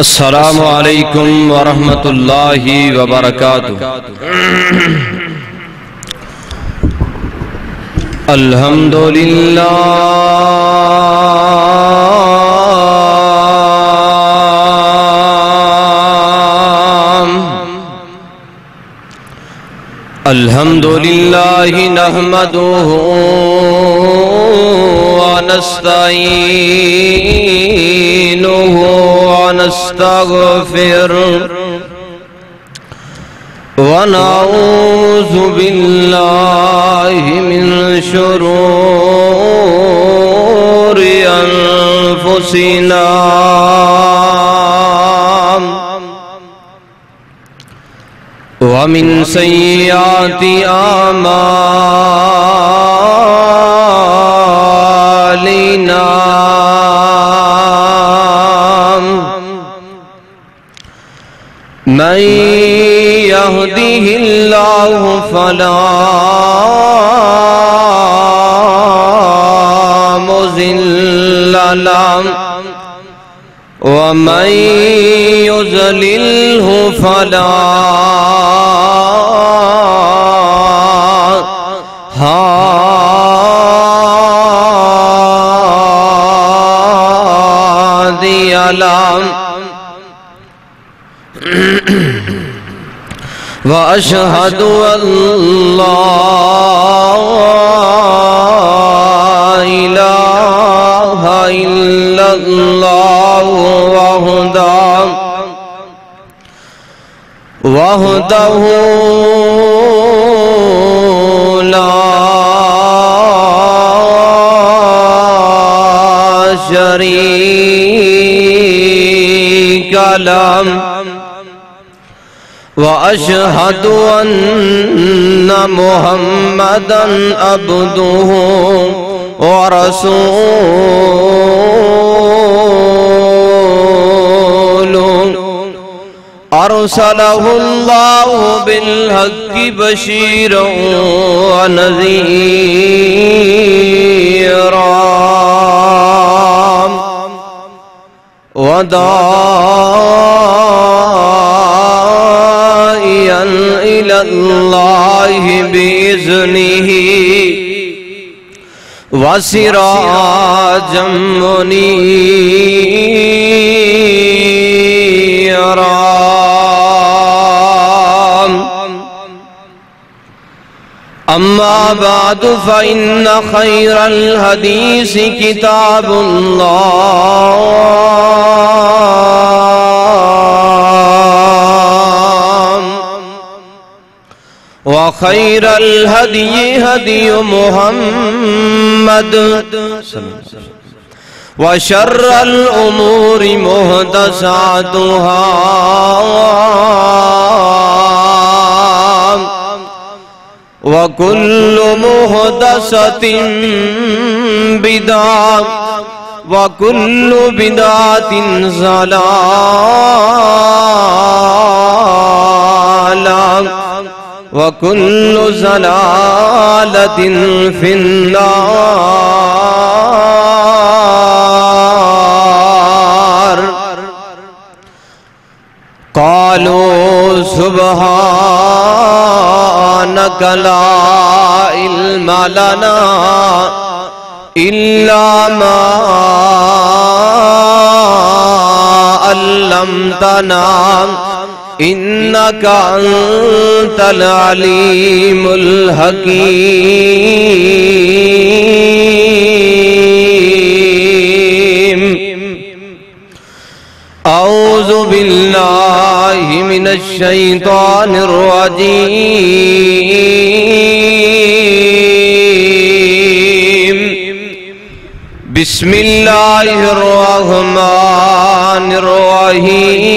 السلام علیکم ورحمۃ اللہ وبرکاتہ۔ الحمدللہ الحمدللہ نحمدہ ونستعینہ ونستغفرہ ونعوذ باللہ من شرور انفسنا ومن سیئات اعمالنا من يهده الله فلا مضل له ومن يضلله فلا هادي له وأشهد أن لا إله إلا الله وحده لا شريك له وأشهد أن محمدًا عبده ورسوله أرسله الله بالحق بشيرًا ونذيرًا وداعيًا إلى الله بإذنه وسراجا منيرا أما بعد فإن خير الحديث كتاب الله وخير الهدي هدي محمد وشر الأمور محدثاتها وكل محدثة بدعة وكل بدعة ضلالة وكل ضلالة في النار قالوا سبحانك لا علم لنا إلا ما علمتنا إنك أنت العليم الحكيم أعوذ بالله من الشيطان الرجيم بسم الله الرحمن الرحيم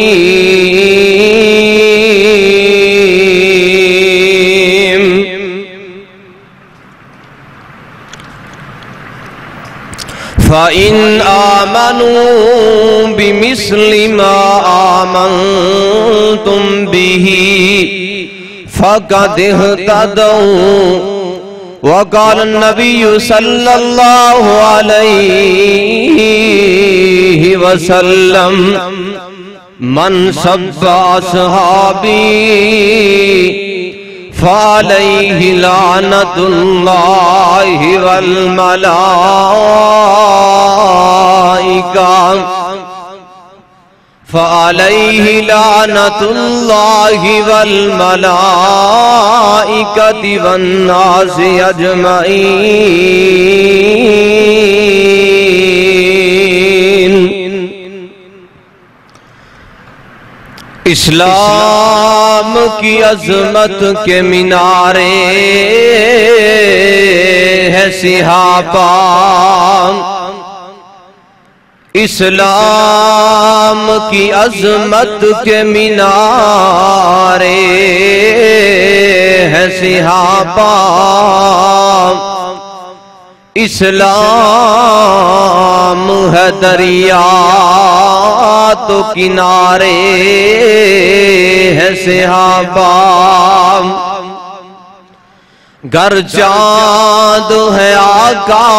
فإن آمنوا بمثل ما آمنتم به فقد اهتدوا وقال النبي صلى الله عليه وسلم من سب اصحابی فعلیہ لعنت اللہ والملائکہ فعلیہ لعنت اللہ والملائکۃ والناس اجمعین۔ اسلام کی عظمت کے مینارے ہے صحابہ، اسلام کی عظمت کے مینارے ہے صحابہ، اسلام ہے دریا تو کنارے ہے صحابہ، گر چاند ہے آقا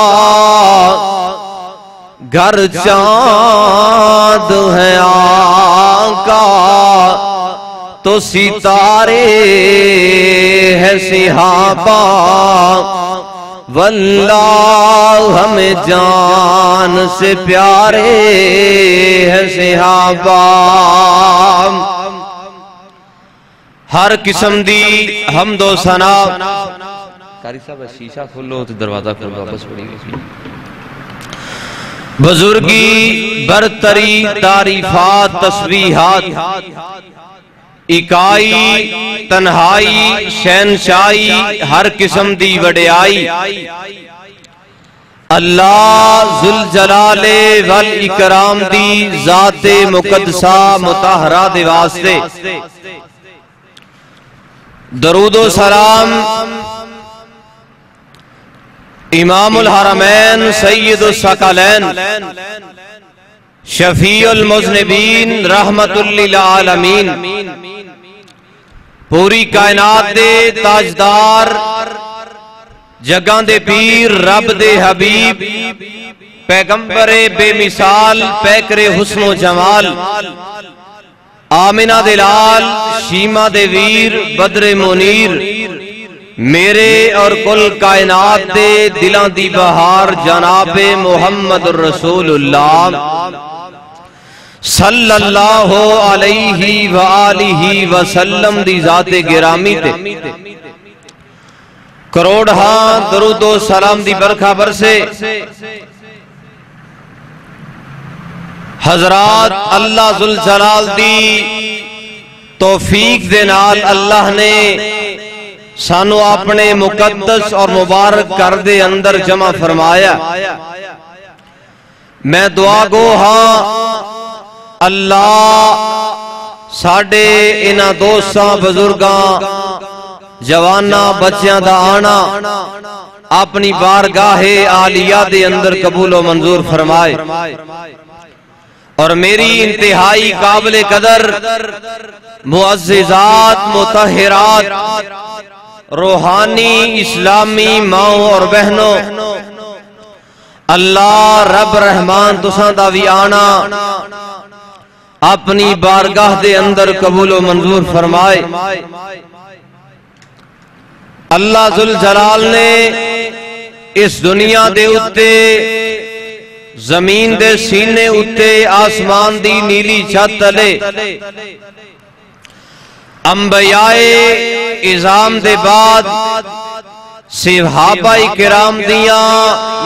گر چاند ہے آقا تو ستارے ہے صحابہ، واللہ ہمیں جان سے پیارے ہے صحابہ۔ ہر قسم دی حمد و ثنا، قاری صاحب شیشہ کھولو تو دروازہ کھولو واپس پڑی گئی، بزرگی برتری تعریفات تسبیحات، اکائی تنہائی شہنشائی ہر قسم دی وڈیائی، اللہ ذوالجلال والاکرام دی ذات مقدسہ مطہرہ دے واسطے درود و سلام امام الحرمین سید الثقلین شفیع المذنبین رحمت للعالمین، پوری کائنات دے تاجدار جگاں دے پیر رب دے حبیب پیغمبر بے مثال پیکر حسن و جمال، آمنہ دے لال شیمہ دے ویر بدر منیر، میرے اور کل کائنات دے دلاں دی بہار جناب محمد الرسول اللہ صلی اللہ علیہ وآلہ وسلم دی ذات گرامی تے کروڑہاں درود و سلام دی برکھا برسے۔ حضرات اللہ ذوالجلال دی توفیق دے نال اللہ نے سانو اپنے مقدس اور مبارک گھر دے اندر جمع فرمایا، میں دعا گو ہاں اللہ ساڑے انہاں دوستاں بزرگاں جواناں بچیاں دا آنا اپنی بارگاہ عالیہ دے اندر قبول و منظور فرمائے، اور میری انتہائی قابل قدر معززات مطہرات روحانی اسلامی ماؤں اور بہنوں، اللہ رب رحمان تساں دا وی آنا اپنی بارگاہ دے اندر قبول و منظور فرمائے۔ اللہ ذوالجلال نے اس دنیا دے اتے زمین دے سینے اتے آسمان دی نیلی چھت تلے انبیاء اعظام دے بعد صحابہ کرام دیاں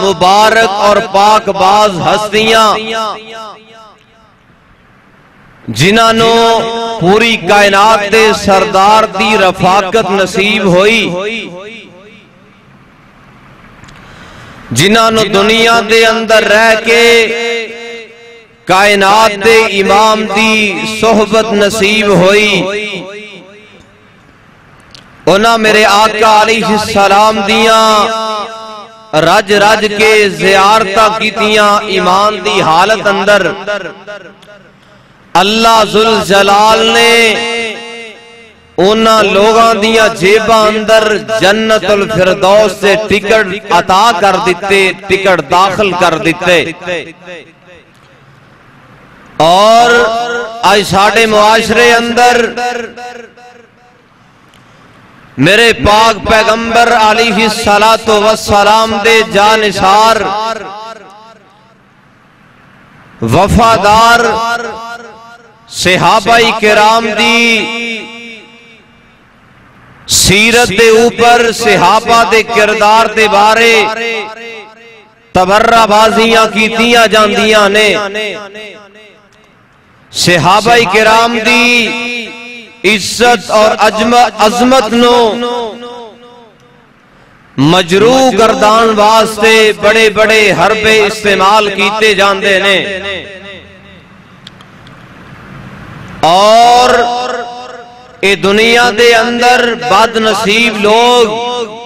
مبارک اور پاک باز ہستیاں جنہوں پوری کائنات دے سردار دی رفاقت نصیب ہوئی، جنہوں دنیا دے اندر رہ کے کائنات دے امام دی صحبت نصیب ہوئی، انہاں میرے آقا علیہ السلام دیاں رج رج کے زیارتہ کیتیاں ایمان دی حالت اندر، اللہ ذوالجلال نے انہاں لوگاں دیاں جیباں اندر جنت الفردوس سے ٹکٹ عطا کر دیتے، ٹکٹ داخل کر دیتے۔ اور آج ساڑھے معاشرے اندر میرے پاک پیغمبر علیہ السلام دے جانثار وفادار صحابہ کرام دی سیرت دے اوپر صحابہ دے کردار دے بارے تبرہ بازیاں کیتیاں جاندیاں نے صحابہ کرام دی عزت اور عظمت نو مجروح گردان واسطے بڑے بڑے حربے استعمال کیتے جاندے نے اور اے دنیا دے اندر بد نصیب لوگ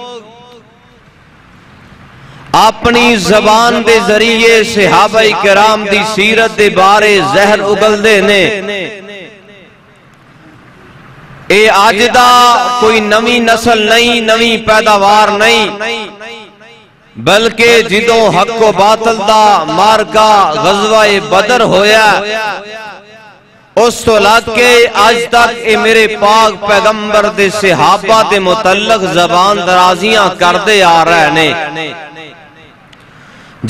اپنی زبان دے ذریعے صحابہ کرام دی سیرت دے بارے زہر اگل دے نے اے آج دا کوئی نوی نسل نہیں، نوی پیداوار نہیں، بلکہ جدوں حق و باطل دا مارکا غزوہ بدر ہویا اس تو لگ کے آج تک اے میرے پاک پیغمبر دے صحابہ دے متعلق زبان درازیاں کردے آ رہے نے۔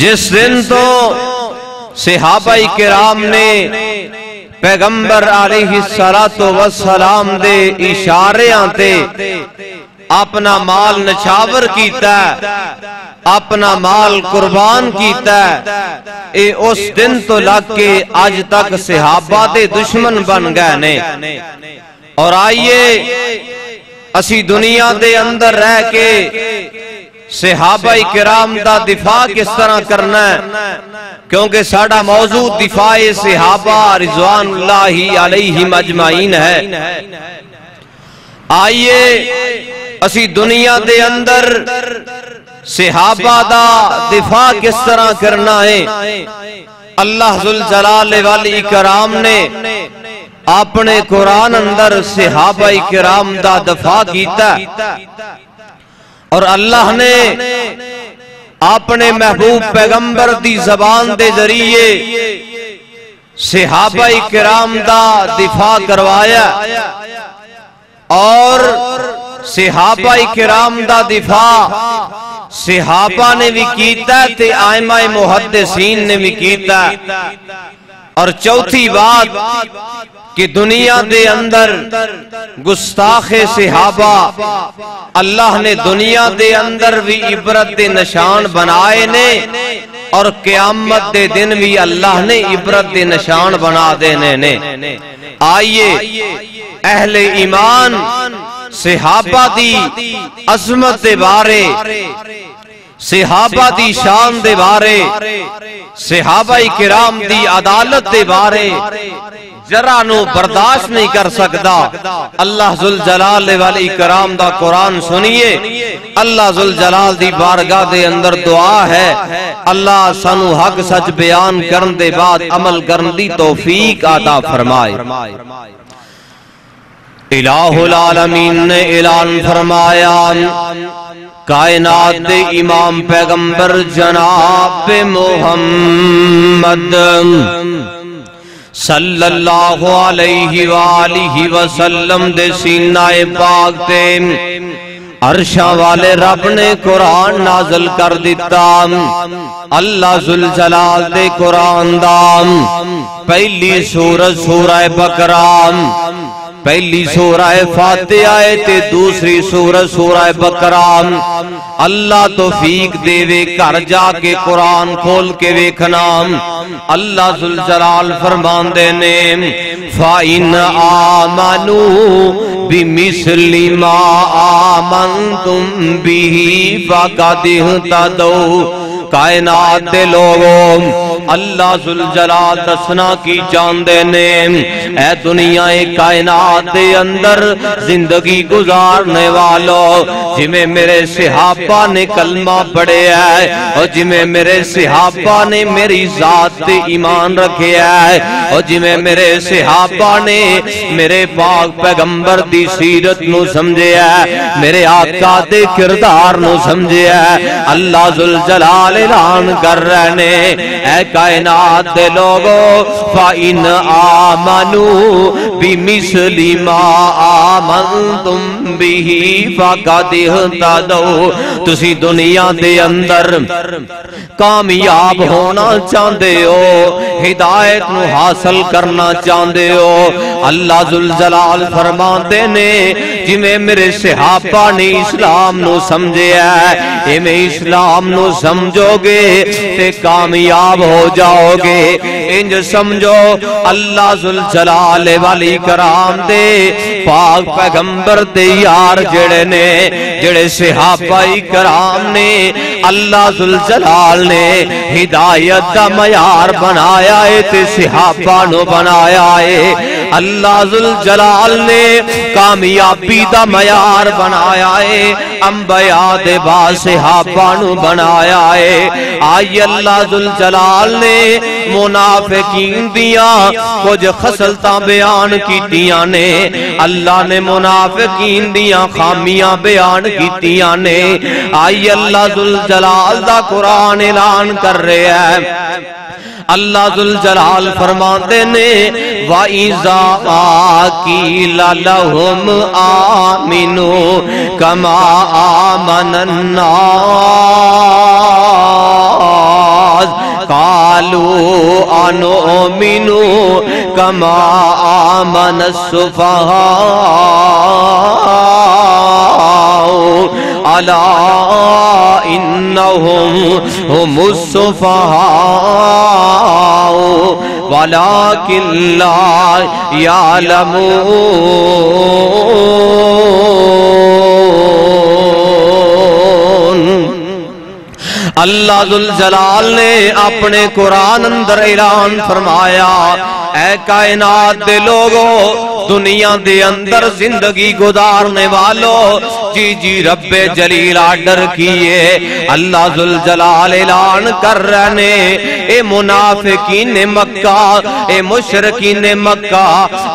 جس دن تو صحابہ کرام نے پیغمبر علیہ السلام دے اشاریاں تے اپنا مال نچھاور کیتا ہے، اپنا مال قربان کیتا ہے، اے اس دن تو لگ کے آج تک صحابہ دے دشمن بن گئے نے۔ اور آئیے اسی دنیا دے اندر رہ کے صحابہ کرام دا دفاع کس طرح کرنا ہے، کیونکہ ساڑھا موضوع دفاع صحابہ رضوان اللہ علیہم اجمعین ہے۔ آئیے اسی دنیا دے اندر صحابہ دا دفاع کس طرح کرنا ہے۔ اللہ ذوالجلال والاکرام نے اپنے قرآن اندر صحابہ کرام دا دفاع کیتا اور اللہ نے اپنے محبوب پیغمبر دی زبان دے ذریعے صحابہ کرام دا دفاع کروایا اور صحابہ کرام دا دفاع صحابہ نے بھی کیتا تے ائمہ محدثین نے بھی کیتا۔ اور چوتھی بات کہ دنیا دے اندر گستاخ صحابہ اللہ نے دنیا دے اندر بھی عبرت دے نشان بنائے نے اور قیامت دے دن بھی اللہ نے عبرت دے نشان بنا دینے نے۔ آئیے اہل ایمان صحابہ دی عظمت دے بارے، صحابہ دی شان دے بارے، صحابہ کرام دی عدالت دے بارے ذرا نو برداشت نہیں کر سکتا۔ اللہ ذوالجلال والاکرام دا قرآن سنیے، اللہ ذوالجلال دی بارگاہ دے اندر دعا ہے اللہ سانو حق سچ بیان کرن دے بعد عمل کرن دی توفیق عطا فرمائے۔ الہ العالمین نے اعلان فرمایا، کائنات دے امام پیغمبر جناب محمد صلی اللہ علیہ وآلہ وسلم دے سینہ پاک تے عرشاں والے رب نے قرآن نازل کر دیتا۔ اللہ ذوالجلال دے قرآن دا پہلی سورت سورہ بقرہ، پہلی سورہ فاتحہ تے دوسری سورت سورہ بقرہ۔ اللہ توفیق دے وے گھر جا کے قرآن کھول کے ویکھنا۔ اللہ ذوالجلال فرماندے نے فَإِنْ آمَنُوا بِمِثْلِ مَا آمَنْتُمْ بِهِ فَقَدِ اهْتَدَوْا۔ کائنات دے لوگوں اللہ ذوالجلال دسنا کی چاندے نے، اے دنیا کائنات دے اندر زندگی گزارنے والوں، جمیں میرے صحابہ نے کلمہ پڑھے ہے اور جمیں میرے صحابہ نے میری ذات تے ایمان رکھے ہے اور جی میں میرے صحابہ نے میرے پاک پیغمبر دی سیرت نو سمجھے ہے، میرے آقا دے کردار نو سمجھے ہے۔ اللہ ذوالجلال اعلان کر رہے نے، اے کائنات دے لوگو فَإِنْ آمَنُوا بِمِثْلِ مَا آمَنْتُمْ بِهِ فَقَدِ اهْتَدَوْا۔ تسی دنیا دے اندر کامیاب ہونا چاہندے ہو، ہدایت نو حاصل کرنا چاہندے ہو، اللہ ذوالجلال فرماندے نے جی میں میرے صحابہ نے اسلام نو سمجھے ہے، اے میں اسلام نو سمجھو گے تے کامیاب ہو جاؤ گے۔ انج سمجھو اللہ ذوالجلال والی کرام دے پاک پیغمبر دے یار جڑے نے، جڑے صحابہ کرام نے، اللہ ذوالجلال نے ہدایت دا معیار بنایا ہے تے صحابہ نو بنایا ہے۔ اللہ ذوالجلال نے کامیابی دا معیار بنایا ہے، انبیاء دے بعد صحابہ نو بنایا ہے۔ آئی اللہ ذوالجلال نے منافقین دیاں کچھ خصلتاں بیان کیتیاں نے، اللہ نے منافقین دیاں خامیاں بیان کیتیاں نے۔ آئی اللہ ذوالجلال دا قرآن اعلان کر رہے ہیں، اللہ ذوالجلال فرماتے نے وَإِذَا قِيلَ لَهُمْ آمِنُوا كَمَا آمَنَ النَّاسُ قَالُوا أَنُؤْمِنُ كَمَا آمَنَ السُّفَهَاءُ أَلَا إِنَّهُمْ هُمُ السُّفَهَاءُ وَلَكِنْ لَا يَعْلَمُونَ۔ اللہ ذوالجلال نے اپنے قرآن اندر اعلان فرمایا، اے کائنات دے لوگو، دنیا دے اندر زندگی گزارنے والو، جی جی رب جلیل آرڈر کیے، اللہ ذوالجلال اعلان کر رہے اے منافقین مکہ، اے مشرکین مکہ،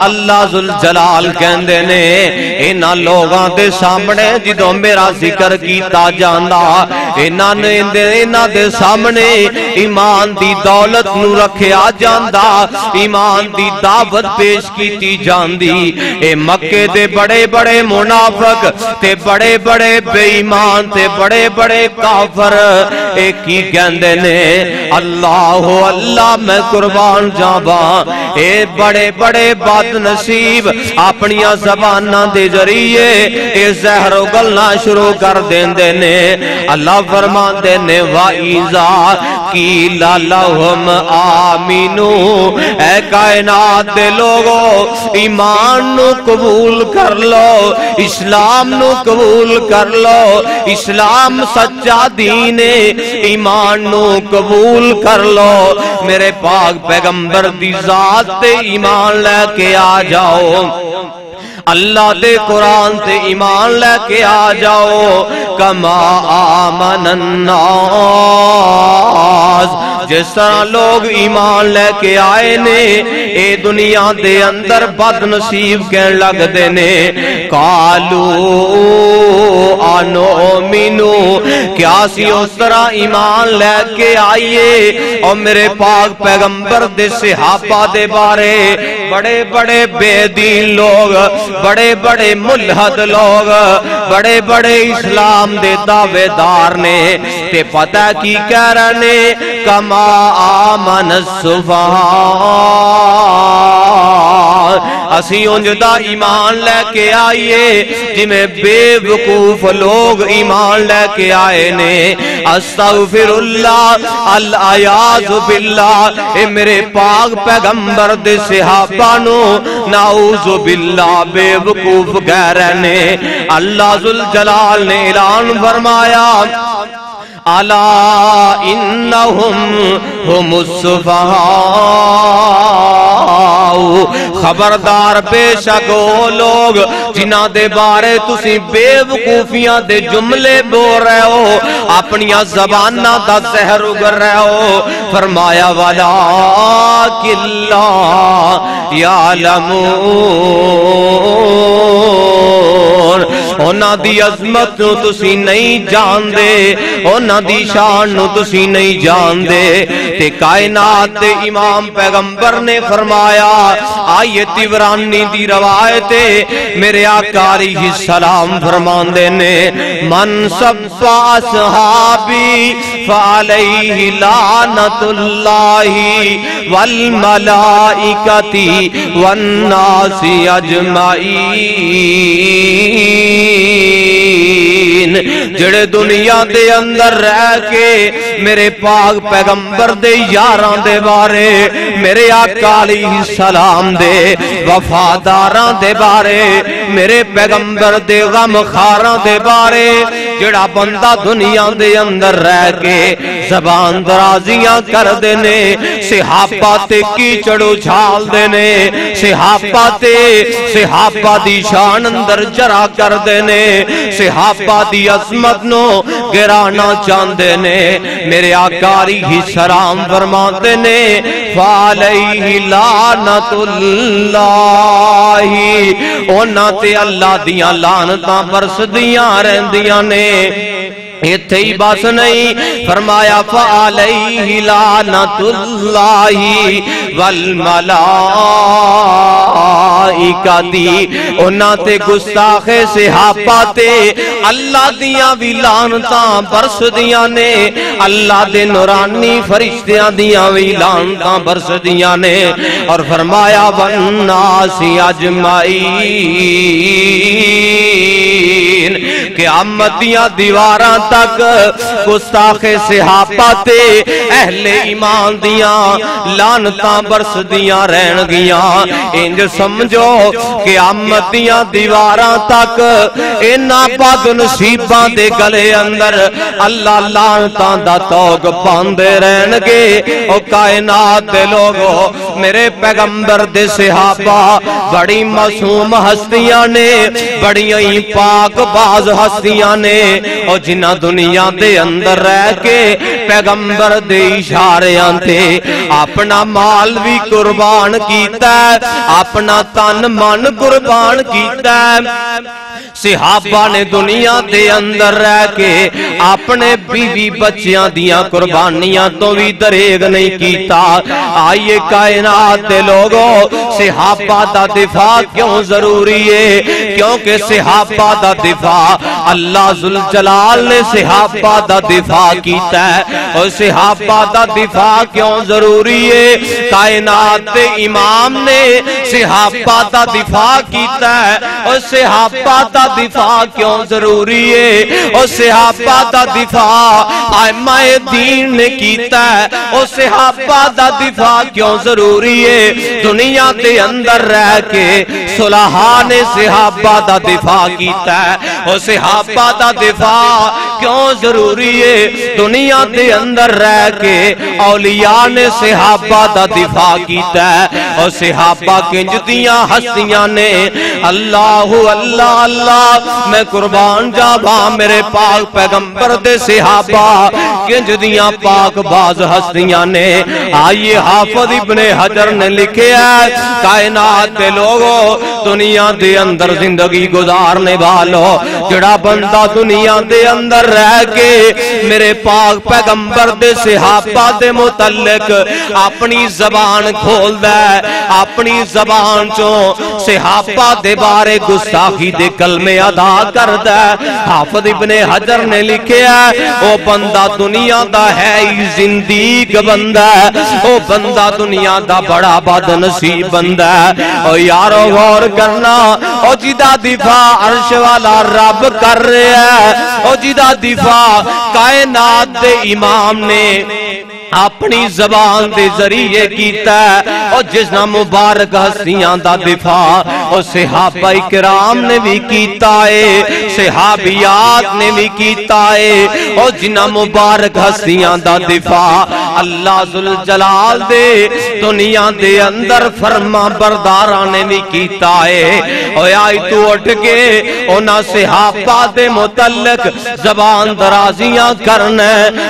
اللہ ذوالجلال کہندے نے انہاں لوگاں دے سامنے جدوں میرا ذکر کیتا جاندا، انہاں دے سامنے ایمان دی دولت نو رکھیا جاندا، ایمان دی دعوت پیش کیتی جاندی۔ اے مکے دے بڑے بڑے منافق تے بڑے بڑے بے ایمان تے بڑے بڑے کافر اے کی کہندے نے اللہ اللہ میں قربان جاواں، اے بڑے بڑے بد نصیب اپنیاں زباناں دے ذریعے اے زہر اگلنا شروع کر دیندے نے۔ اللہ فرماندے نے وَإِذَا قِيلَ لَهُمْ آمِنُوا، اے کائنات دے لوگو ایمان نو قبول کر لو، اسلام نو قبول کر لو، اسلام سچا دین ہے، ایمان نو قبول کر لو، میرے پاک پیغمبر دی ذات تے ایمان لے کے آ جاؤ، اللہ دے قرآن تے ایمان لے کے آ جاؤ، کما آمن الناس، جس طرح لوگ ایمان لے کے آئے نے اے دنیا دے اندر بد نصیب کہن لگ دے نے، قالو انؤمنو، کیا سی اس طرح ایمان لے کے آئیے اور میرے پاک پیغمبر دے صحابہ دے بارے بڑے بڑے بے دین لوگ، بڑے بڑے ملحد لوگ، بڑے بڑے اسلام دے دعوے دار نے تے پتہ کی کہہ رہے کما آمن السفہاء، اسی انجدہ ایمان لے کے آئیے جی میں بے وقوف لوگ ایمان لے کے آئے نے، استغفر اللہ العیاذ باللہ، اے میرے پاک پیغمبر دے صحابہ نو نعوذ باللہ بے وقوف کہہ رہے نے۔ اللہ ذوالجلال نے اعلان فرمایا الا انہم ہم السفہاء خبردار بے شک وہ لوگ جنہاں دے بارے تسی بے وقوفیاں دے جملے بول رہے ہو، اپنی زبانہ دا زہر اگر رہے ہو۔ فرمایا وَلَٰكِن لَّا يَعْلَمُونَ، انہاں دی عظمت نو تسی نہیں جان دے، انہاں دی شان نو تسی نہیں جان دے۔ تے کائنات تے امام پیغمبر نے فرمایا، آیت عبرانی دی روایت میرے آقا علیہ السلام فرماندے نے، من سب اصحابی فعلیہ لعنت اللہ والملائکۃ والناس اجمعین، جڑے دنیا دے اندر رہ کے میرے پاک پیغمبر دے یاراں دے بارے، میرے آقا علیہ السلام دے وفاداراں دے بارے، میرے پیغمبر دے غم خاراں دے بارے، جڑا بندہ دنیا دے اندر رہ کے زبان درازیاں کر دینے، صحابہ تے کیچڑ اچھال دینے، صحابہ دی شان اندر جرا کر دینے، صحابہ دی عظمت نو گرانا چاندے نے، میرے آقا علیہ السلام فرماتے نے فعلیہ لعنت اللہ، انہاں تے اللہ دیاں لعنتاں برسدیاں رہندیاں نے۔ ایتھے ہی بس نہیں، فرمایا فعلیہ لعنت اللہ والملائکۃ، انہاں تے گستاخ صحابہ تے اللہ دیاں وی لعنتاں برسدیاں نے، اللہ دے نورانی فرشتیاں دیاں وی لعنتاں برسدیاں نے، اور فرمایا والناس اجمعین، قیامت دیاں دیواراں تک گستاخ صحابہ تے اہل ایمان دیاں لعنتاں برسدیاں رہن گیاں۔ انج سمجھو قیامت دیاں دیواراں تک انہاں بد نصیباں دے گلے اندر اللہ لعنتاں دا توگ پاندے رہن گے۔ او کائنات دے لوگو، میرے پیغمبر دے صحابہ بڑی معصوم ہستیاں نے، بڑی پاک باز ہستیاں نے، اور جنہ دنیا دے اندر رہ کے پیغمبر دے اشاریاں تے اپنا مال بھی قربان کیتا ہے، اپنا تن من قربان کیتا ہے۔ صحابہ نے دنیا دے اندر رہ کے اپنے بیوی بچیاں دیاں قربانیاں تو بھی دریغ نہیں کیتا۔ آئیے کائنات دے لوگوں، صحابہ دا دفاع کیوں ضروری ہے؟ کیونکہ صحابہ دا دفاع اللہ ذوالجلال نے صحابہ دا دفاع کیتا ہے۔ اور صحابہ دا دفاع کیوں ضروری ہے؟ کائنات دے امام نے صحابہ دا دفاع کیتا ہے۔ اور صحابہ دا دفاع کیوں ضروری ہے؟ اور صحابہ دا دفاع ائمہ دین نے کیتا ہے۔ اور صحابہ دا دفاع کیوں ضروری ہے؟ دنیا دے اندر رہ کے صلحاء نے صحابہ دا دفاع کیتا ہے۔ اور صحابہ دا دفاع کیوں ضروری ہے؟ دنیا دے اندر رہ کے اولیاء نے صحابہ دا دفاع کیتا ہے۔ اور صحابہ کنج دیاں ہستیاں نے، اللہ اللہ اللہ، میں قربان جاواں میرے پاک پیغمبر دے صحابہ کنج دیاں پاک باز ہستیاں نے۔ آئیے حافظ ابن حجر نے لکھے ہے، کائنات دے لوگوں، دنیا دے اندر زندگی گزارنے والو، جڑا بندہ دنیا دے اندر رہ کے میرے پاک پیغمبر دے صحابہ دے متعلق اپنی زبان کھول دے، اپنی زبان چوں صحابہ دے بارے گستاخی دے کلمے ادا کر دے، حافظ ابن حجر نے لکھے ہے، او بندہ دنیا دا ہے ہی زندیق بندہ ہے، او بندہ دنیا دا بڑا بد نصیب بندہ ہے۔ او یارو غور کرنا، او جدا دفاع عرش والا رب کر رہے ہے، او جدا دفاع کائنات دے امام نے اپنی زبان دے ذریعے کیتا ہے اور جس نہ مبارک ہستیاں دا دفاع اور صحابہ کرام نے بھی کیتا ہے صحابیات نے بھی کیتا ہے اور جنہ مبارک ہستیاں دا دفاع اللہ ذوالجلال دے دنیا دے اندر فرما برداران نے بھی کیتا ہے اور آئی تو اٹھ کے اونا صحابہ دے متعلق زبان درازیاں کرنا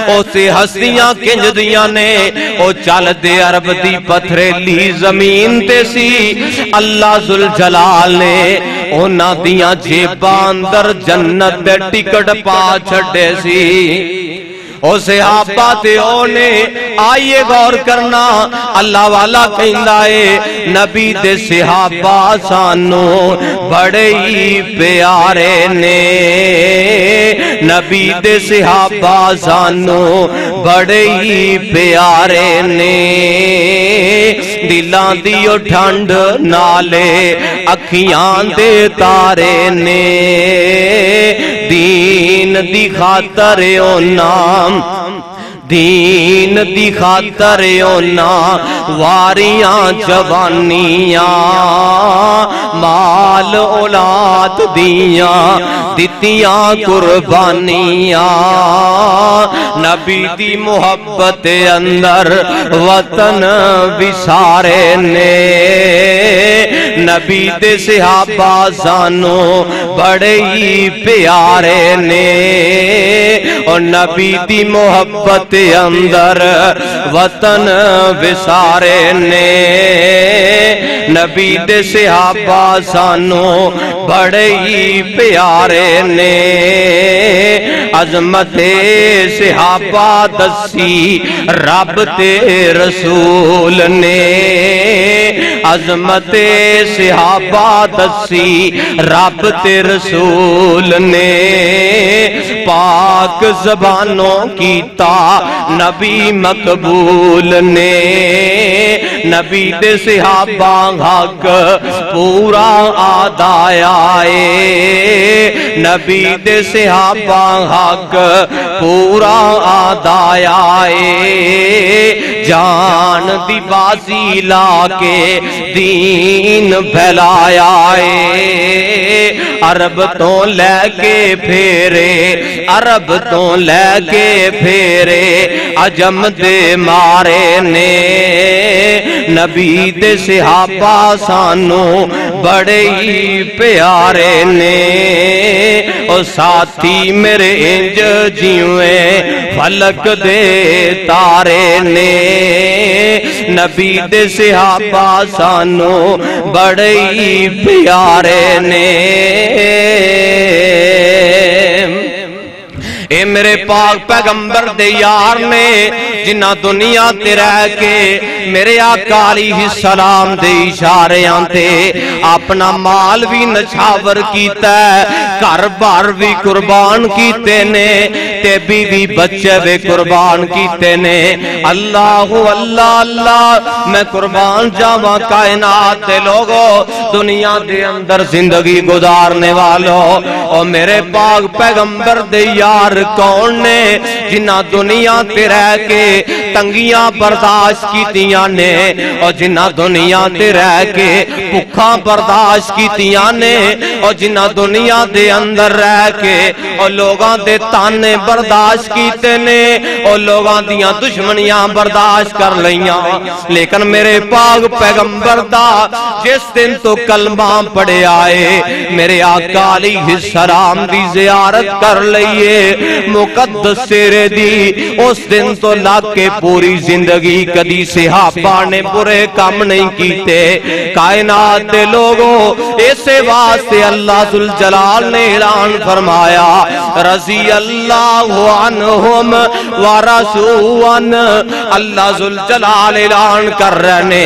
اور سے ہستیاں کنج دیاں نے او چل دے عرب دی پتھریلی زمین تے سی اللہ ذوالجلال نے اونا دیاں جیباں اندر جنت دے ٹکٹ پا چھڑے سی او صحابہ تے اونے آئیے غور کرنا اللہ والا کہندہ ہے نبی دے صحابہ سانو بڑے ہی پیارے نے نبی دے صحابہ سانو بڑے ہی پیارے نے دلان دیو ٹھنڈ نالے اکھیاں دے تارے نے دین دی خاطر نام دین دی خاطر اونا واریاں جوانیاں مال اولاد دیاں دتیاں قربانیاں نبی دی محبت اندر وطن بسارے نے نبی دے صحابہ سانو بڑے ہی پیارے نے اور نبی دی محبت اندر وطن بسارے نے نبی دے صحابہ سانو بڑے ہی پیارے نے عظمت صحابہ دسی رب تے رسول نے عظمت صحابہ دسی رب تے رسول نے پاک زبانوں کیتا نبی مقبول نے نبی دے صحابہ حق پورا آدایا ہے نبی دے صحابہ حق پورا آدایا ہے جان دی بازی لا کے دین پھیلایا ہے عرب تو لے کے پھیرے عرب تو لے کے پھیرے عجم دے مارے نے نبی دے صحابہ سانو بڑے ہی پیارے نے اور ساتھی میرے انج جیویں فلک دے تارے نے نبی دے صحابہ سانو بڑے ہی پیارے نے اے میرے پاک پیغمبر دے یار نے جنہ دنیا تے رہ کے میرے آقا علیہ السلام دے اشاریاں تے اپنا مال بھی نچھاور کیتا ہے گھر بار بھی قربان کیتے نے تے بیوی بچے بھی قربان کیتے نے اللہ اللہ اللہ میں قربان جاواں کائنات دے لوگوں دنیا دے اندر زندگی گزارنے والوں اور میرے پاک پیغمبر دے یار کون نے جنہ دنیا تے رہ کے تنگیاں برداشت کیتیاں نے اور جنہ دنیا تے رہ کے بھکھاں برداشت کیتیاں نے اور جنہ دنیا دے اندر رہ کے اور لوگاں دے تانے برداشت کیتے نے اور لوگاں دیاں دشمنیاں برداشت کر لیاں لیکن میرے پاک پیغمبر دا جس دن تو کلمہ پڑے آئے میرے آقا علیہ السلام دی زیارت کر لئیے مقدس سیرے دی اس دن تو لاکھ کے پوری زندگی کدی صحابہ نے برے کام نہیں کیتے کائنات دے لوگوں ایسے واسطے اللہ ذوالجلال نے اعلان فرمایا رضی اللہ عنہم ورسوان اللہ ذوالجلال اعلان کر رہنے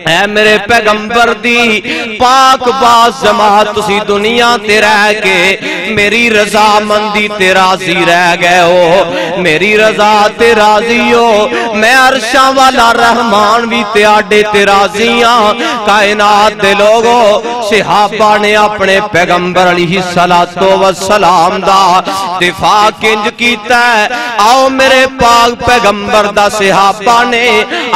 اے میرے پیغمبر دی پاک باز جماعت تسی دنیا تے رہ کے میری رضا مندی تے راضی راضی رہ گئے ہو، میری رضا تے راضی ہو، میں عرشاں والا رحمان بھی تے آڈے تے راضیاں۔ کائنات دے لوگو صحابہ نے اپنے پیغمبر علیہ السلام دا دفاع کنج کیتا ہے۔ آؤ میرے پاک پیغمبر دا صحابہ نے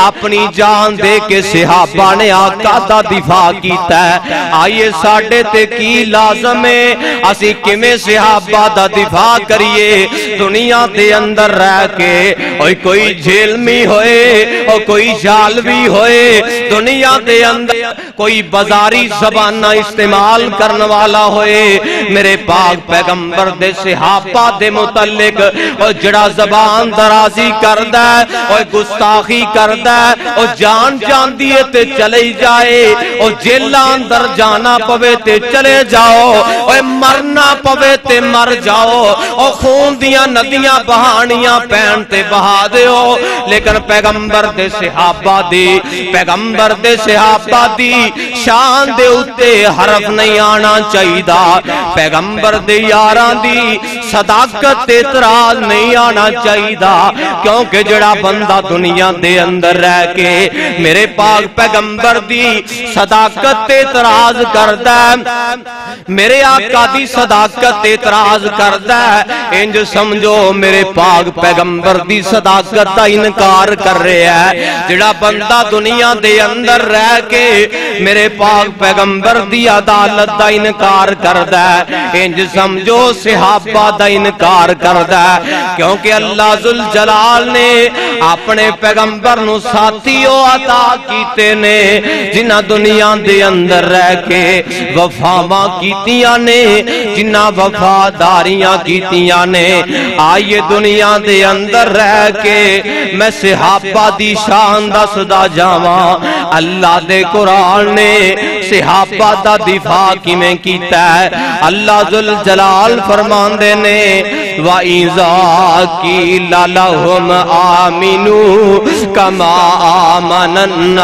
اپنی جان دے کے صحابہ نے آقا دا دفاع کیتا ہے۔ آئیے ساڑھے تے کی لازم ہے اسی کمیں صحابہ دا دفاع کریے دنیا دے اندر رہ کے۔ کوئی جھیلمی ہوئے اور کوئی جالوی ہوئے، دنیا دے اندر کوئی بازاری زبانہ استعمال کرنے والا ہوئے، میرے پاک پیغمبر دے صحابہ دے متعلق اور جڑا زبان درازی کردہ ہے اور گستاخی کردہ ہے اور جان جان دیئے تے چلے جائے اور جیلہ اندر جانا پوے تے چلے جاؤ اور مرنا پوے تے مر جاؤ اور خون دیاں ندیاں بہانیاں پہنتے بہا دیو، لیکن پیغمبر دے صحابہ دی شان دے اتے حرف نہیں آنا چاہیدہ، پیغمبر دے یاران دی صداقت اعتراض نہیں آنا چاہیدہ، کیونکہ جڑا بندہ دنیا دے اندر رہ کے میرے پاک پیغمبر دی صداقت اعتراض کردہ ہے، میرے آقا دی صداقت اعتراض کردہ ہے، انج سمجھو میرے پاک پیغمبر دی صداقت دا انکار کر رہے ہیں۔ جڑا بندہ دنیا دے اندر رہ کے میرے پاک پیغمبر دی عدالت دا انکار کردہ ہے، انج سمجھو صحابہ دا انکار کردہ ہے، کیونکہ اللہ ذوالجلال نے اپنے پیغمبر نو ساتھیوں عطا کیتے نے جنہ دنیا دے اندر رہ کے وفاواں کیتیاں نے، جنہ وفاداریاں کیتیاں نے۔ آئیے دنیا دے اندر رہ کے میں صحابہ دی شان دا صدا جاواں، اللہ دے قرآن نے صحابہ دا دفاع کی میں کیتا ہے۔ اللہ ذوالجلال فرماندے نے وَإِذَا قِيلَ لَهُمْ آمِنُوا كَمَا آمَنَ النَّاسُ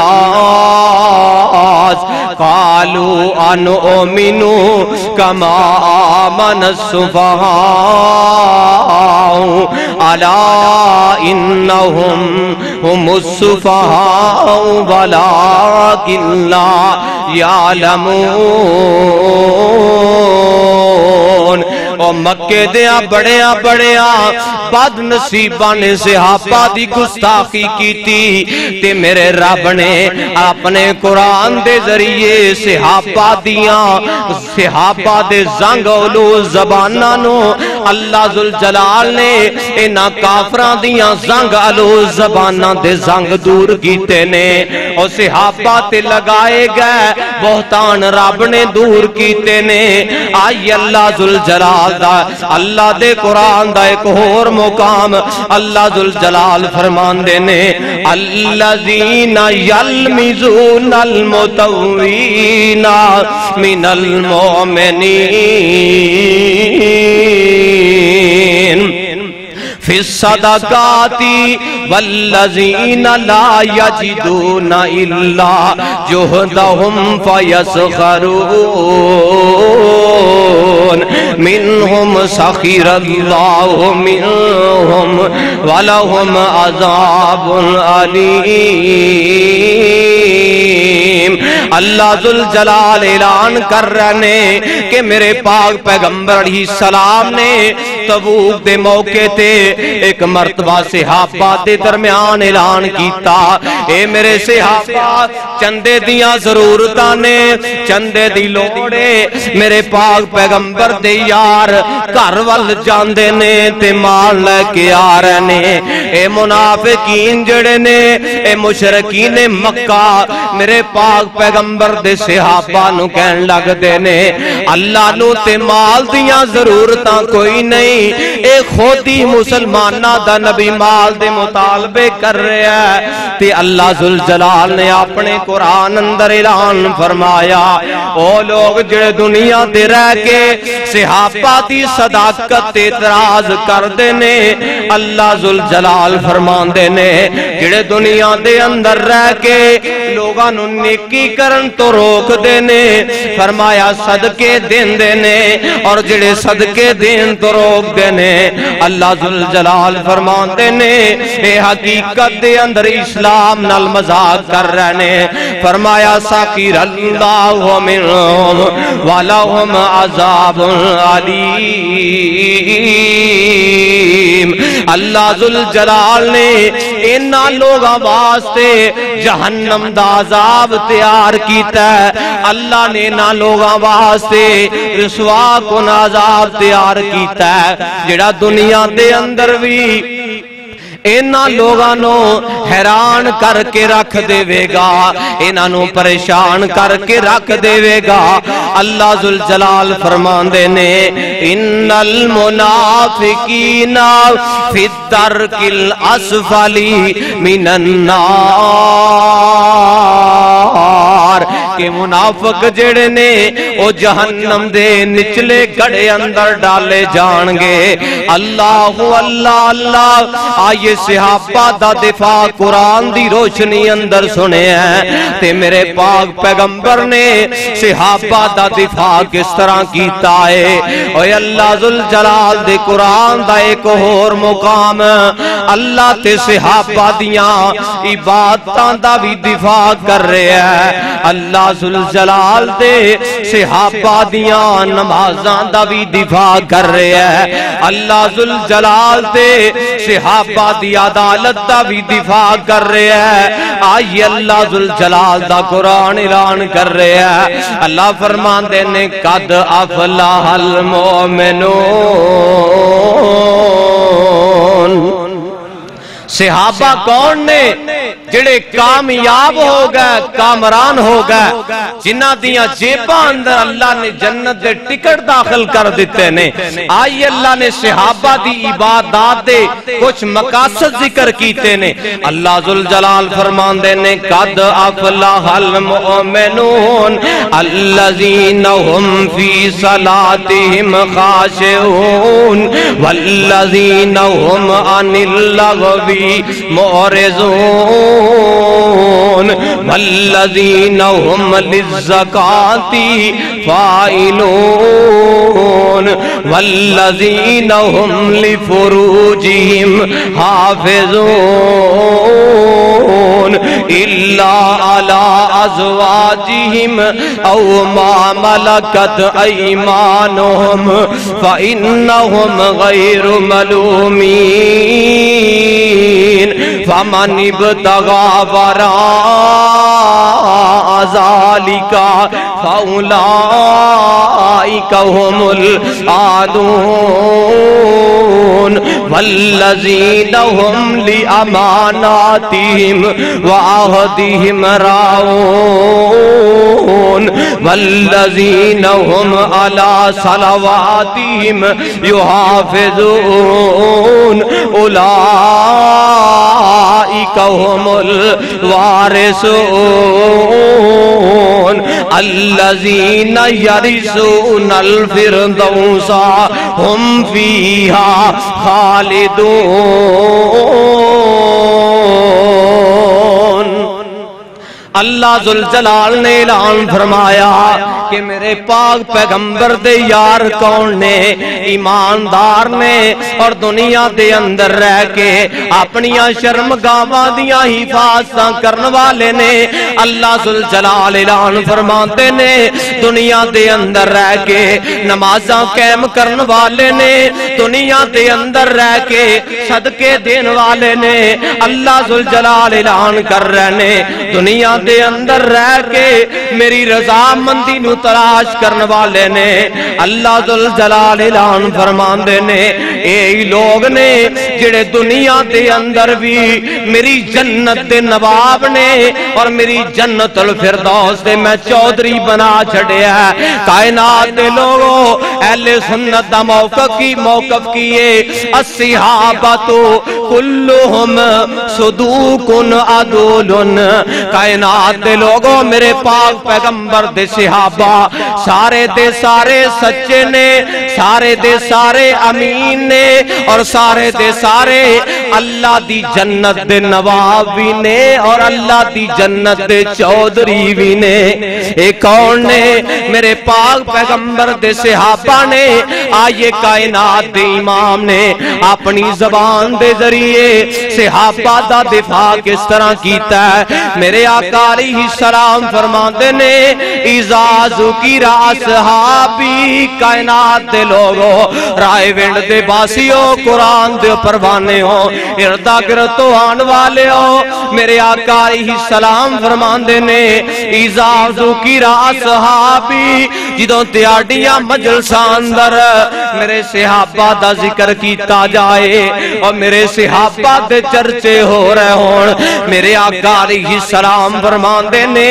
قَالُوا أَنُؤْمِنُ كَمَا آمَنَ السُّفَهَاءُ أَلَا إِنَّهُمْ هُمُ السُّفَهَاءُ وَلَكِنْ لَا يَعْلَمُونَ۔ اور مکے دیاں بڑیاں بد نصیبہ نے صحابہ دی گستاخی کی تھی تے میرے رب نے اپنے قرآن دے ذریعے صحابہ دے زنگ علو زبانہ نو اللہ ذوالجلال نے انہا کافران دیاں زنگ علو زبانہ دے زنگ دور کیتے نے اور صحابہ تے لگائے گئے بہتان رب نے دور کیتے نے۔ آئی اللہ ذوالجلال دا اللہ دے قرآن دا ایک اور مقام اللہ ذوالجلال فرمان دینے الذین یلمزون المتوین من المؤمنین فی الصدقات والذین لا یجدون الا جہدہم فیسخرون منہم سخر اللہ منہم ولہم عذاب علیم۔ اللہ ذوالجلال اعلان کر رہے کہ میرے پاک پیغمبر علیہ السلام نے تبوک دے موقع تے ایک مرتبہ صحابہ دے درمیان اعلان کیتا اے میرے صحابہ چندے دیاں ضرورتاں نے چندے دی لوڑے میرے پاک پیغمبر دے یار گھر وال جاندے نے تے مال لے کے آ رہے نے۔ اے منافقین جڑے نے اے مشرکین مکہ میرے پاک پیغمبر دے صحابہ نو کہن لگ دے نے اللہ نو تے مال دیاں ضرورتاں کوئی نہیں، اے خودی مسلمان مسلمانہ دا نبی مال دے مطالبے کر رہا ہے تے اللہ ذوالجلال نے اپنے قرآن اندر اعلان فرمایا او لوگ جڑے دنیا دے رہ کے صحابہ دی صداقت اعتراض کر دینے اللہ ذوالجلال فرمان دینے جڑے دنیا دے اندر رہ کے لوگاں نو نیکی کرن تو روک دینے فرمایا صدقے دین دینے اور جڑے صدقے دین تو روک دینے اللہ ذوالجلال فرمان دینے اے حقیقت دے اندر اسلام نال مذاق کر رہنے فرمایا ساکر اللہ منہم ولہم عذاب علیم اللہ ذوالجلال نے انہاں لوگاں واسطے جہنم دا عذاب تیار کیتا ہے اللہ نے انہاں لوگاں واسطے رسوا کن عذاب تیار کیتا ہے جڑا دنیا دے اندر بھی انہاں لوگاں نو حیران کر کے رکھ دے وے گا انہاں نو پریشان کر کے رکھ دے وے گا اللہ ذوالجلال فرمان دے نے ان المنافقین فی الدرک الاسفل من النار کہ منافق جڑے نے او جہنم دے نچلے گڑے اندر ڈالے جان گے اللہ اللہ اللہ آئیے صحابہ دا دفاع قرآن دی روشنی اندر سنے ہیں تے میرے پاک پیغمبر نے صحابہ دا دفاع کس طرح کیتا ہے اوہ اللہ ذوالجلال دے قرآن دا ایک اور مقام اللہ تے صحابہ دیاں عبادتاں دا بھی دفاع کر رہے ہیں اللہ ذوالجلال دے صحابہ دیاں نمازاں دا بھی دفاع کر رہے ہیں اللہ ذوالجلال دے صحابہ دی عدالت دا بھی دفاع کر رہے ہیں آئیے اللہ ذوالجلال دا قرآن اعلان کر رہے ہیں اللہ فرمان دینے قد افلح المؤمنون صحابہ کون نے جڑے کامیاب ہو گئے کامران ہو گئے جنہ دیاں جیباں اندر اللہ نے جنت دے ٹکٹ داخل کر دیتے نے آئی اللہ نے صحابہ دی عبادات دے کچھ مقاصد ذکر کیتے نے اللہ ذوالجلال فرمان دینے قد افلح المؤمنون الذین هم فی صلاتهم خاشعون والذین هم عن اللغو معرضون والذین هم للزکاة فاعلون والذین هم لفروجهم حافظون الا على ازواجهم او ما ملكت ايمانهم فانهم غير ملومين فمن ابتغى وراء ذلك فأولئك هم العادون والذين هم لأماناتهم وعهدهم راعون والذين هم على صلواتهم يحافظون أولئك هم الوارثون الذين يرثون الفردوس هم فيها خالدون اللہ ذوالجلال نے اعلان فرمایا کہ میرے پاک پیغمبر دے یار کون نے ایماندار نے اور دنیا دے اندر رہ کے اپنیاں شرمگاواں دیاں حفاظتاں کرن والے نے اللہ ذوالجلال اعلان فرماتے نے دنیا دے اندر رہ کے نمازاں قائم کرن والے نے دنیا دے اندر رہ کے صدقے دین والے نے اللہ ذوالجلال اعلان کر رہے نے دنیا دے اندر رہ کے میری رضا مندی نو تلاش کرنے والے نے اللہ ذوالجلال اعلان فرماندے نے اے لوگ نے جڑے دنیا دے اندر بھی میری جنت دے نواب نے اور میری جنت الفردوس دے میں چودھری بنا چھڑیا ہے کائنات دے لوگوں اہل سنت دا موقف کیے الصحابۃ کلہم صدوق عدول کائنات دے لوگوں میرے پاک پیغمبر دے صحابہ سارے دے سارے سچے نے سارے دے سارے امین نے اور سارے دے سارے اللہ دی جنت دے نواب بھی نے اور اللہ دی جنت دے چودھری بھی نے ایک کون نے میرے پاک پیغمبر دے صحابہ نے آئیے کائنات دے امام نے اپنی زبان دے ذریعے صحابہ دا دفاع کس طرح کیتا ہے میرے آقا علیہ السلام فرماندے نے اذا ذکر اصحابی کائنات دے لوگوں رائے ونڈ دے باسیوں قرآن دے پروانے ہو اردا گرتو آن والے ہو میرے آقا علیہ السلام فرماندے نے اذا ذکر اصحابی جدوں تیاڈیاں مجلساں اندر میرے صحابہ دا ذکر کیتا جائے اور میرے صحابہ دے چرچے ہو رہے ہون میرے آقا علیہ السلام فرماندے نے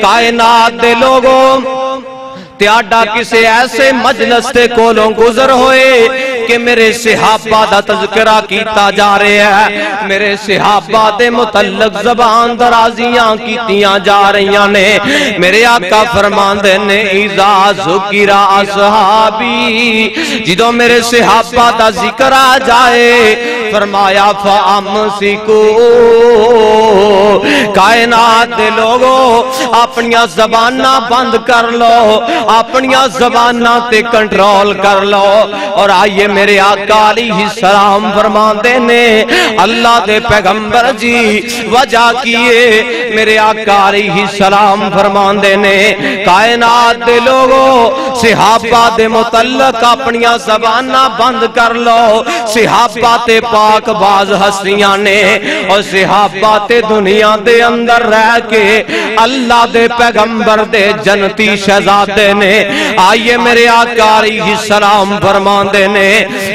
کائنات دے لوگوں تیاڈا کسے ایسے مجلس تے کولوں گزر ہوئے کہ میرے صحابہ دا تذکرہ کیتا جا رہے ہیں میرے صحابہ دے متعلق زبان درازیاں کیتیاں جا رہیاں نے میرے آقا فرماندے نے اذا ذکر اصحابی جدوں میرے صحابہ دا ذکر آ جائے فرمایا فامسکو کائنات دے لوگوں اپنیاں زباناں بند کر لو اپنیاں زباناں تے کنٹرول کر لو اور آئیے میرے آقا علیہ السلام فرماندے نے اللہ دے پیغمبر جی وجہ کیے میرے آقا علیہ السلام فرماندے نے کائنات دے لوگوں صحابہ دے متعلق اپنیاں زباناں بند کر لو صحابہ تے پاک باز ہستیاں نے اور صحابہ تے دنیا دے اندر رہ کے اللہ دے پیغمبر دے جنتی شہزادے نے آئیے میرے آقا علیہ السلام فرماندے نے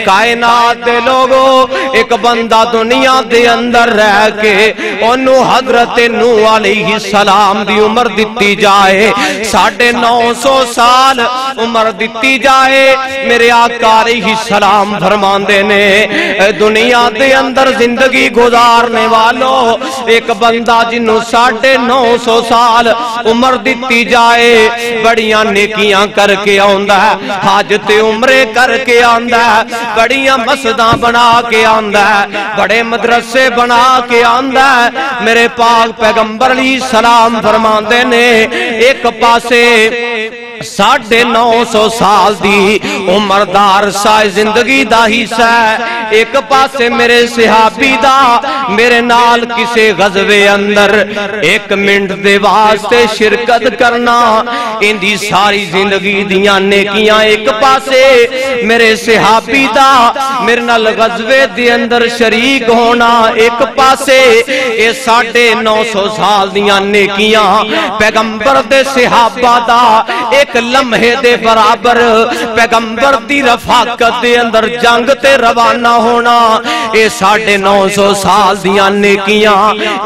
کائنات دے لوگوں ایک بندہ دنیا دے اندر رہ کے انہوں حضرت نوح علیہ السلام دی عمر دیتی جائے 950 سال عمر دیتی جائے میرے آقا علیہ السلام فرماندے نے دنیا دے اندر زندگی گزارنے والوں ایک بندہ جنہوں 950 سال عمر دیتی جائے بڑیاں نیکیاں کر کے آندہ ہے حاجت عمرے کر کے آندہ ہے بڑیاں مسجداں بنا کے آندہ ہے بڑے مدرسے بنا کے آندہ ہے میرے پاک پیغمبر علیہ السلام فرماندے نے ایک پاسے 950 سال دی عمردار سائے زندگی دا حصہ ہے ایک پاسے میرے صحابی دا میرے نال کسے غزوے اندر 1 منٹ دے واسطے شرکت کرنا ان دی ساری زندگی دیاں نیکیاں ایک پاسے میرے صحابی دا میرے نال غزوے دے اندر شریک ہونا ایک پاسے اے 950 سال دیاں نیکیاں پیغمبر دے صحابہ دا ایک لمحے دے برابر پیغمبر دی رفاقت دے اندر جنگ تے روانہ ہونا اے 950 سال دیاں نیکیاں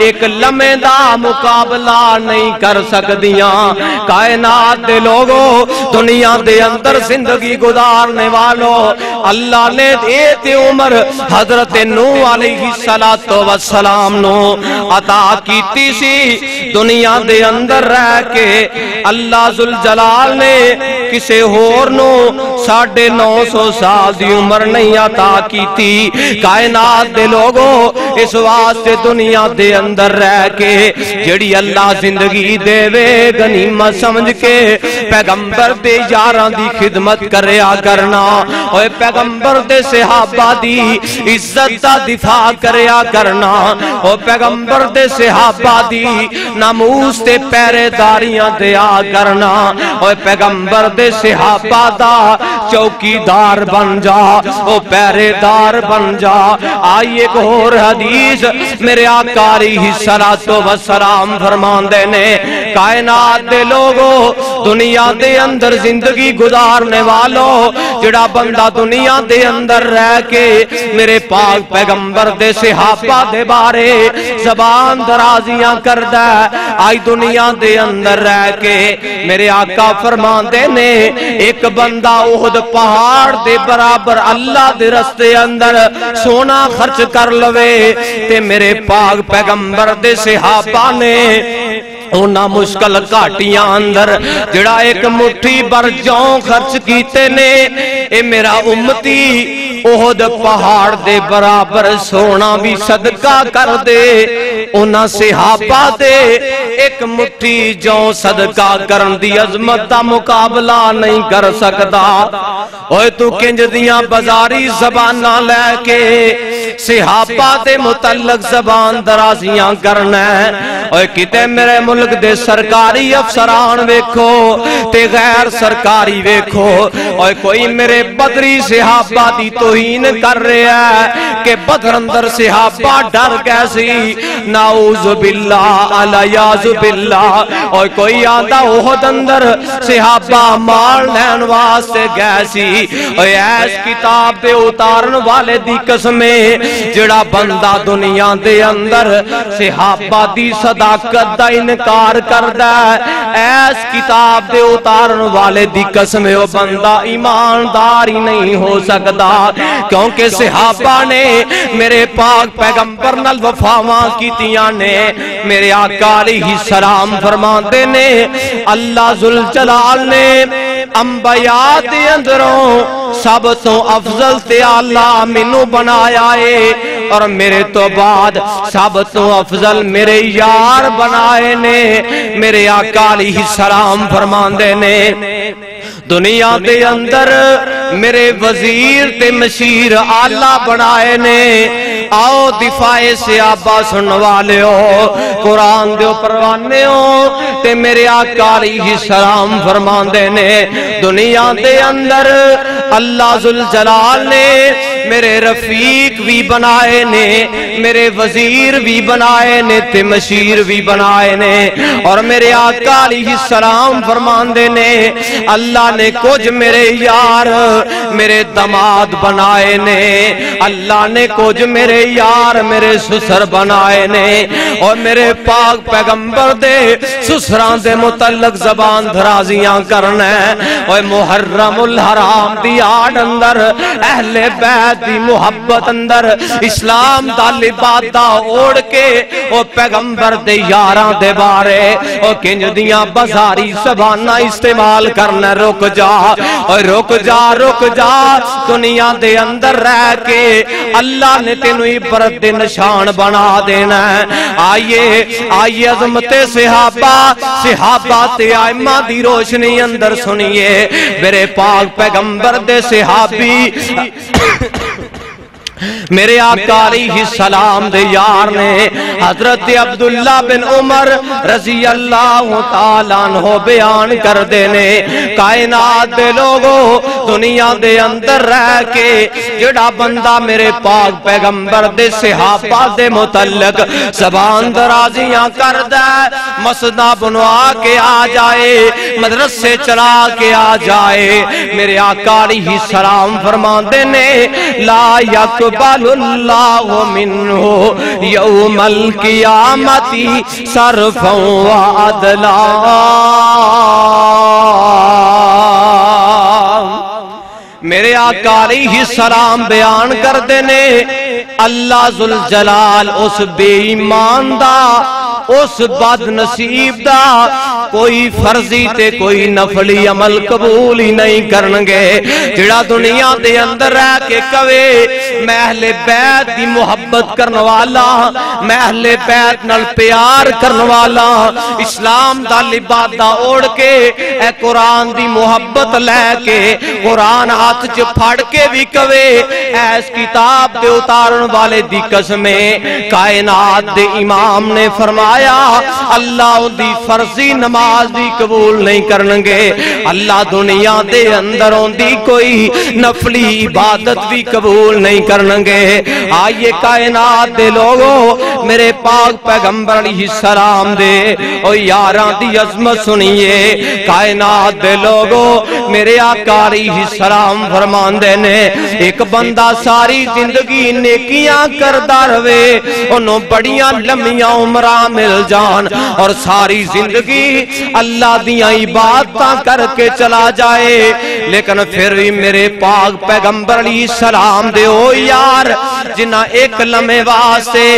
ایک لمحے دا مقابلہ نہیں کر سکدیاں کائنات دے لوگوں دنیا دے اندر زندگی گزارنے والوں اللہ نے دیتے عمر حضرت نوح علیہ السلام نو عطا کیتی سی دنیا دے اندر رہ کے اللہ ذوالجلال نے کسے ہور نو 950 سال دی عمر نہیں عطا کیتی کائنات دے لوگوں اس واسطے دنیا دے اندر رہ کے جڑی اللہ زندگی دے وے غنیمت سمجھ کے پیغمبر دے یاراں دی خدمت کریا کرنا اوے پیغمبر دے صحابہ دی عزت دا دفاع کریا کرنا او پیغمبر دے صحابہ دی ناموس تے پہرے داریاں دیا کرنا اوے پیغمبر دے صحابہ دا چوکی دار بن جا او پہرے دار بن جا آئی ایک اور حدیث میرے آقا علیہ السلام فرماندے نے کائنات دے لوگوں دنیا دے اندر زندگی گزارنے والوں جڑا بندہ دنیا دے اندر رہ کے میرے پاک پیغمبر دے صحابہ دے بارے زبان درازیاں کردہ آئی دنیا دے اندر رہ کے میرے آقا فرماندے نے ایک بندہ احد پہاڑ دے برابر اللہ دے رستے اندر سونا خرچ کر لوے تے میرے پاک پیغمبر دے صحابہ نے اونا مشکل گھاٹیاں اندر جڑا ایک مٹھی بر جوں خرچ کیتے نے، اے میرا امتی احد پہاڑ دے برابر سونا بھی صدقہ کر دے، اونا صحابہ دے ایک مٹھی جوں صدقہ کرن دی عظمت دا مقابلہ نہیں کر سکتا۔ اوے تو کنج دیاں بازاری زبانہ لے کے صحابہ دے متعلق زبان درازیاں کرنا ہے۔ اوے کتے میرے ملک دے سرکاری افسران ویکھو تے غیر سرکاری ویکھو، اوے کوئی میرے بدری صحابہ دی توہین کر رہا ہے کہ بدر اندر صحابہ ڈر گئے سی، نعوذ باللہ علیاذ باللہ، اوے کوئی آندہ احد اندر صحابہ مار لین واسطے گئے سی۔ اوے ایس کتاب دے اتارن والے دی قسمیں جڑا بندہ دنیا دے اندر صحابہ دی صداقت دا انکار کردہ ہے، ایس کتاب دے اتارن والے دی قسمیں وہ بندہ ایماندار ہی نہیں ہو سکتا، کیونکہ صحابہ نے میرے پاک پیغمبر نال وفاواں کیتیاں نے۔ میرے آقا علیہ السلام فرماتے نے اللہ ذوالجلال نے انبیاء دے اندروں سب تو افضل تے اللہ منو بنایا ہے، اور میرے تو بعد سب تو افضل میرے یار بنائے نے۔ میرے آقا علیہ السلام فرماندے نے دنیا دے اندر میرے وزیر تے مشیر آلہ بنائے نے۔ آؤ دفاع صحابہ سن والے ہو، قرآن دے پروانے ہو تے میرے آقا علیہ السلام فرماندے نے دنیا دے اندر اللہ ذوالجلال نے میرے رفیق بھی بنائے نے، میرے وزیر بھی بنائے نے تے مشیر بھی بنائے نے، اور میرے آقا علیہ السلام فرماندے نے اللہ نے کچھ میرے یار میرے دماد بنائے نے، اللہ نے کچھ میرے یار میرے سسر بنائے نے، اور میرے پاک پیغمبر دے سسران دے متعلق زبان دھرازیاں کرنا ہے۔ اور محرم الحرام دی آڑ اندر اہل بیت دی محبت اندر اسلام دا لباس دا اوڑ کے او پیغمبر دے یاراں دے بارے او کنج دیاں بازاری زبانہ استعمال کرنا رک جا، اور رک جا رک جا، دنیا دے اندر رہ کے اللہ نے تینوں عبرت دے نشان بنا دینا ہے۔ آئیے عظمت صحابہ تے ائمہ دی روشنی اندر سنیے میرے پاک پیغمبر دے صحابی میرے آقا علیہ السلام دے یار نے حضرت عبداللہ بن عمر رضی اللہ تعالیٰ عنہ بیان کر دینے کائنات دے لوگوں دنیا دے اندر رہ کے جڑا بندہ میرے پاک پیغمبر دے صحابہ دے متعلق زبان درازیاں کر دے، مسجدہ بنوا کے آ جائے، مدرسے چلا کے آ جائے، میرے آقا علیہ السلام فرماندے نے لا یقبل اللہ منہ یوم القیامت صرفا وعدلا۔ میرے آقا علیہ السلام بیان کر دینے اللہ ذوالجلال اس بے ایمان دا اس بد نصیب دا کوئی فرضی تے کوئی نفلی عمل قبول ہی نہیں کرنگے جڑا دنیا دے اندر رہ کے کوے میں اہل بیت دی محبت کرنے والا، میں اہل بیت نال پیار کرنے والا، اسلام دا لباس دا اوڑ کے اے قرآن دی محبت لے کے قرآن ہاتھ چ پھڑ کے بھی کوے ایس کتاب دے اتارن والے دی قسمیں کائنات دے امام نے فرمایا اللہ دی فرضی نماز بھی قبول نہیں کرنگے، اللہ دنیا دے اندروں دی کوئی نفلی عبادت بھی قبول نہیں کرنگے۔ آئیے کائنات دے لوگو میرے پاک پیغمبر علیہ السلام دے او یاراں دی عظمت سنیے۔ کائنات دے لوگو میرے آقا علیہ السلام فرماندے نے ایک بندہ ساری زندگی نیکیاں کردہ روے انہوں بڑیاں لمحیاں عمرہ مل جان، اور ساری زندگی اللہ دیاں عبادتاں کر کے چلا جائے، لیکن پھر بھی میرے پاک پیغمبر علیہ السلام دے او یار جنہ ایک لمحے واسطے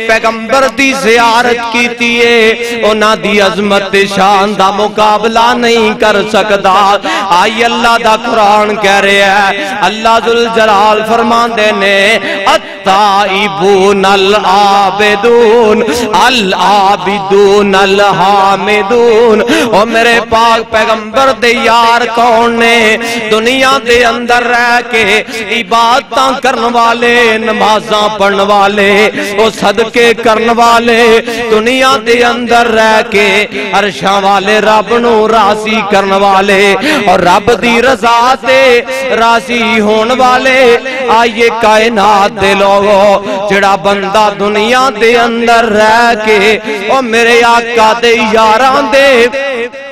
پیغمبر دی زیارت کیتی ہے انہاں دی عظمت شان دا مقابلہ نہیں کر سکدا۔ آئی اللہ دا قرآن کہہ رہے ہیں، اللہ ذوالجلال فرماندے نے التائبون العابدون العابدون الحامدون۔ اور میرے پاک پیغمبر دے یار کون نے؟ دنیا دے اندر رہ کے عبادتاں کرن والے، نمازاں پڑھن والے، او صدقے کرن والے، دنیا دے اندر رہ کے عرشاں والے رب نو راضی کرن والے اور رب دی رضا تے راضی ہون والے۔ آئیے کائنات دے لوگو جڑا بندہ دنیا دے اندر رہ کے او میرے آقا دے یاراں دے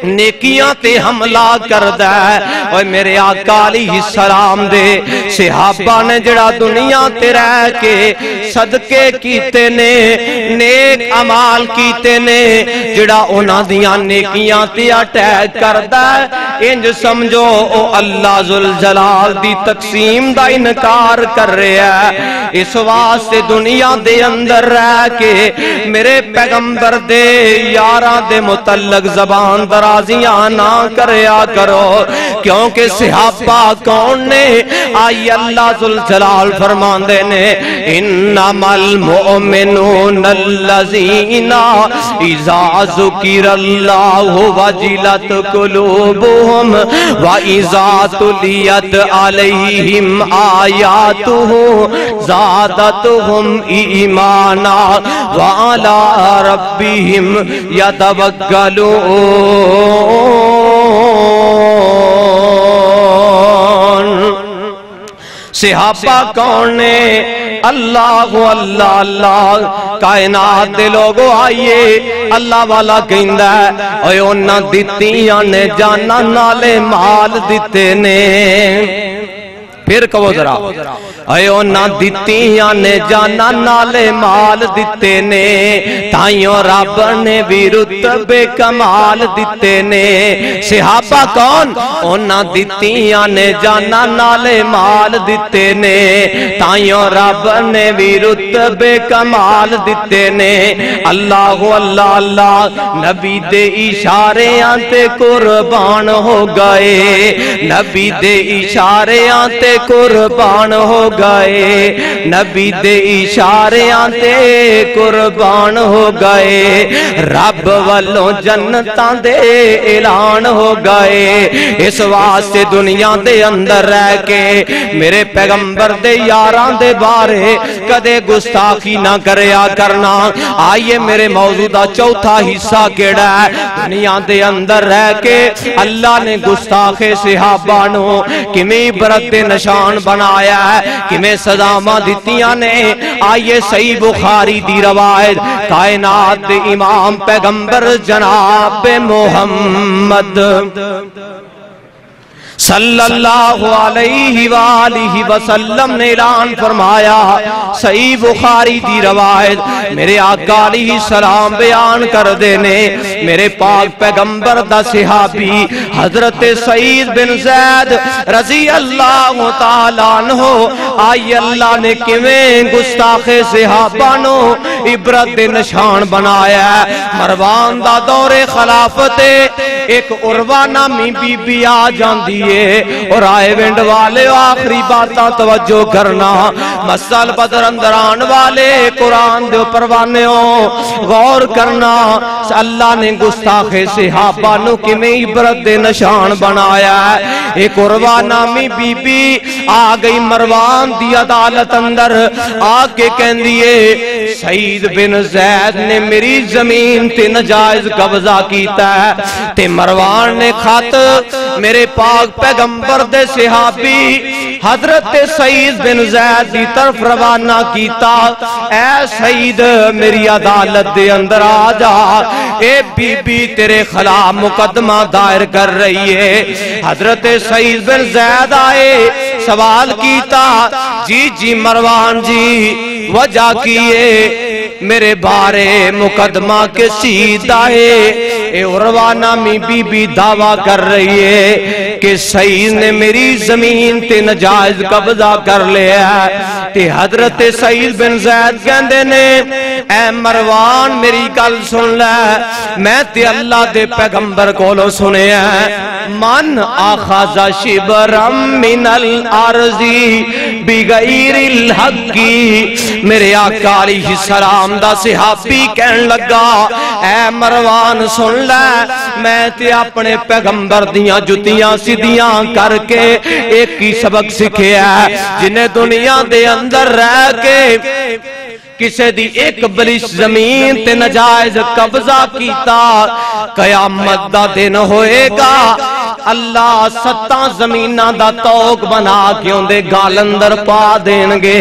نیکیاں تے حملہ کردہ ہے، اور میرے آقا علیہ السلام دے صحابہ نے جڑا دنیا تے رہ کے صدقے کیتے نے، نیک عمال کیتے نے، جڑا انہاں دیاں نیکیاں تے اٹیک کردہ ہے، انج سمجھو او اللہ ذوالجلال دی تقسیم دا انکار کر رہے ہیں۔ اس واسطے دنیا دے اندر رہ کے میرے پیغمبر دے یاراں دے متعلق زبان درازیاں نہ کریا کرو، کیونکہ صحابہ کون نے؟ آئی اللہ ذوالجلال فرماندے نے انما المؤمنون الذین اذا ذکر اللہ وجلت قلوبهم واذا تلیت علیہم آیاتہ زادتهم ایمانا وعلی ربهم یتوکلون۔ صحابہ کون نے؟ اللہ اللہ اللہ کائنات دے لوگو آئیے اللہ والا کہندہ ہے اے انہاں دتیاں نے جانا نالے مال دیتے نے۔ پھر کہو ذرا اے انہاں دتیاں نے جانا نالے مال دیتے نے، تائیوں رب نے بھی رتبے کمال دیتے نے۔ صحابہ کون؟ انہاں دتیاں نے جانا نالے مال دیتے نے، تائیوں رب نے بھی رتبے کمال دیتے نے۔ اللہ اللہ اللہ نبی دے اشارے آنتے قربان ہو گئے، نبی دے اشارے آنتے قربان ہو گئے، نبی دے اشارے آنتے قربان ہو گئے، رب والوں جنتاں دے اعلان ہو گئے۔ اس واسطے دنیا دے اندر رہ کے میرے پیغمبر دے یاراں دے بارے کدے گستاخی نہ کریا کرنا۔ آئیے میرے موضوع دا چوتھا حصہ کیڑا ہے؟ دنیا دے اندر رہ کے اللہ نے گستاخ صحابہ نو کمی عبرت دے نشان بنایا ہے، کمی صدامہ دیتیاں نے۔ آئیے صحیح بخاری دی روایت کائنات دے امام پیغمبر جناب محمد صلی اللہ علیہ وآلہ وسلم نے اعلان فرمایا، صحیح بخاری دی روایت میرے آقا علیہ السلام بیان کر دینے، میرے پاک پیغمبر دا صحابی حضرت سعید بن زید رضی اللہ تعالیٰ عنہ، آئی اللہ نے کیویں گستاخ صحابہ نو عبرت دے نشان بنایا ہے۔ مروان دا دور خلافت ایک عروہ نامی بی بی آ جاندی اور آئے ونڈ والے آخری باتاں توجہ کرنا، مسل بدر اندران والے قرآن دے پروانیوں غور کرنا۔ اللہ نے گستاخ صحابہ نو کی میں عبرت دے نشان بنایا ہے۔ ایک عروہ نامی بی بی آ گئی مروان دی عدالت اندر، آ کے کہن دیئے سعید بن زید نے میری زمین تے نجائز قبضہ کیتا ہے، تے مروان نے خط میرے پاک پیغمبر دے صحابی حضرت سعید بن زید دی طرف روانہ کیتا، اے سعید میری عدالت دے اندر آ جا، اے بی بی تیرے خلاف مقدمہ دائر کر رہی ہے۔ حضرت سعید بن زید آئے، سوال کیتا، جی مروان جی وجہ کیے میرے بارے مقدمہ کے سیدھا ہے۔ اے عروہ نامی بی بی دعویٰ کر رہی ہے کہ سعید نے میری زمین تے نجائز قبضہ کر لیا ہے۔ تے حضرت سعید بن زید کہندے نے اے مروان میری گل سن لے، میں تے اللہ دے پیغمبر کولوں سنیا ہے، من آخذ شبرم من الارضی بغیر الحق، میرے آقا علیہ السلام دا صحابی کہن لگا اے مروان سن لے، میں تے اپنے پیغمبر دیاں جتیاں سیدھیاں کر کے ایک ہی سبق سکھیا ہے، جنہیں دنیا دے اندر رہ کے کسے دی ایک بلش زمین تے نجائز قبضہ کیتا، قیامت دا دن ہوئے گا اللہ ستاں زمینہ دا توق بنا کے اندے گال اندر پا دینگے۔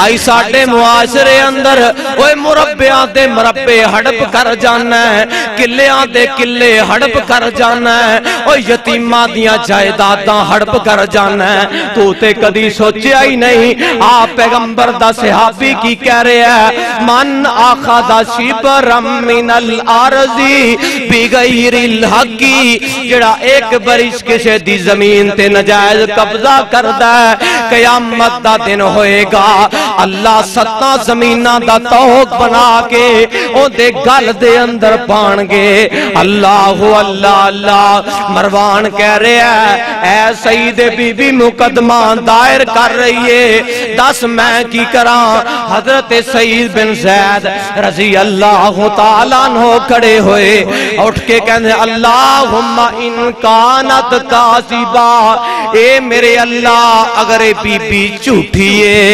آئی ساڑھے معاشرے اندر اوہ مربیاں دے مربے ہڑپ کر جانا ہے، کلیاں دے کلے ہڑپ کر جانا ہے، اوہ یتیمہ دیاں جائیداداں ہڑپ کر جانا ہے۔ تو تے کدی سوچیا ہی نہیں، آپ پیغمبر دا صحابی کی کہہ رہے ہیں، من آخذ شبرم من الارضی بغیر الحق، جڑا ایک بارش کسے دی زمین تے نجائز قبضہ کردہ ہے، قیامت دا دن ہوئے گا اللہ ستاں زمینہ دا توق بنا کے او دے گل دے اندر پانگے۔ اللہ اللہ اللہ، مروان کہہ رہے ہیں اے سعید بی بی مقدمہ دائر کر رہی ہے، دس میں کی کراں؟ حضرت سعید بن زید رضی اللہ تعالیٰ عنہ کھڑے ہوئے، اٹھ کے کہنے اللہم ان کانت کاذبہ، اے میرے اللہ اگر اے بی بی جھوٹی ہے،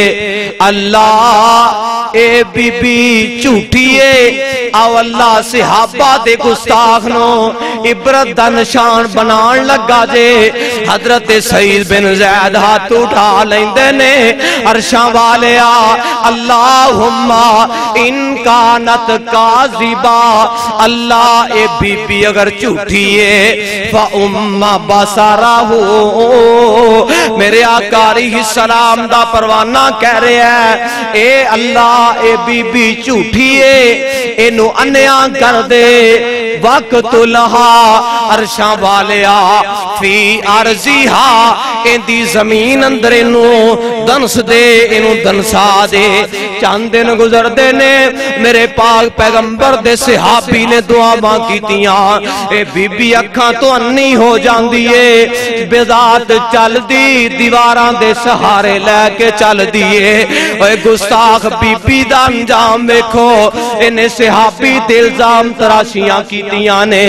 اللہ اے بی بی جھوٹی ہے، او اللہ صحابہ دے گستاخ نو عبرت دا نشان بنان لگا جے۔ حضرت سعید بن زید ہاتھ اٹھا لیندے نے، عرشاں والیا اللہم ان کانت کاذبہ، اللہ اے بی بی اگر جھوٹی ہے فَأُمَّ بَصَرَهُ، میرے آقا علیہ السلام دا پروانہ کہہ رہے ہیں اے اللہ اے بی بی جھوٹی ہے، انو انیاں کر دے، وقت لہا عرشاں والیا فی عرضیہا، ان دی زمین اندر انو دنس دے، انو دنسا دے۔ چند دن گزر دے نے، میرے پاک پیغمبر دے صحابی نے دعا ماں کی تیاں، اے بی بی اکھاں تو انی ہو جان دیئے، بیدات چل دی، دیواراں دے سہارے لے کے چل دیئے۔ اے گستاخ بی بی دا انجام بیکھو، انہیں صحابی دے الزام تراشیاں کی تیاں نے،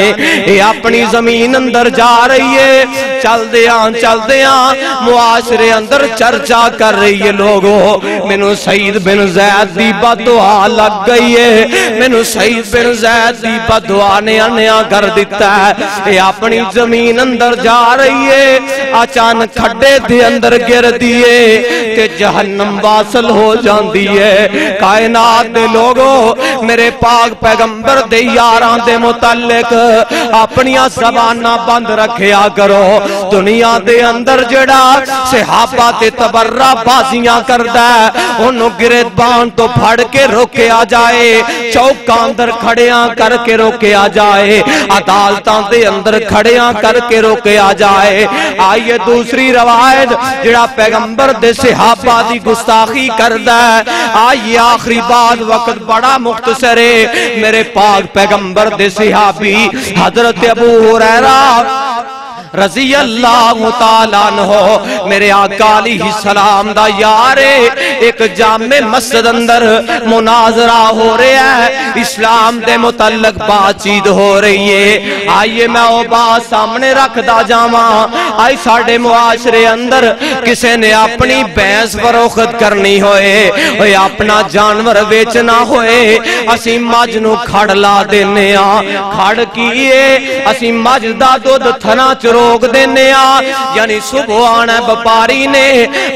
اے اپنی زمین اندر جا رہی ہے، چل دیاں معاشرے اندر چرچا کر رہی ہے لوگوں، مینوں سعید بن زید دی بدعا لگ گئی ہے، مینوں سعید بن زید دی بدعا نے انیا کر دیتا ہے۔ اے اپنی زمین اندر جا رہی ہے، اچانک کھڈے دے اندر گر دیئے تے جہنم واصل ہو جان دیئے۔ کائنات دے لوگوں میرے پاک پیغمبر دے یاران دے متعلق اپنیاں زبانہ بند رکھیا کرو، دنیا دے اندر جڑا صحابہ تے تبرہ بازیاں کردہ ہے، انہوں گرد بان تو پھڑ کے روکیا جائے، چوکاں اندر کھڑیاں کر کے روکیا جائے، عدالتاں دے اندر کھڑیاں کر کے روکیا جائے۔ آئیے دوسری روایت جڑا پیغمبر دے صحابہ دی گستاخی کردہ ہے، آئیے آخری بات وقت بڑا مختصر ہے، میرے پاک پیغمبر دے صحابی حضرت ابو ہریرہ رضی اللہ تعالیٰ عنہ میرے آقا علیہ السلام دا یارے، ایک جامع مسجد اندر مناظرہ ہو رہا ہے، اسلام دے متعلق بات چیت ہو رہی ہے۔ آئیے میں وہ بات سامنے رکھ دا جاواں، آئی ساڑھے معاشرے اندر کسے نے اپنی بینس فروخت کرنی ہوئے، اپنا جانور بیچنا ہوئے، اسی مجنو کھڑ لا دینے کھڑ کیے، اسی مجدہ دودھ تھنا چرو روک دینے یعنی صبح آنا وپاری نے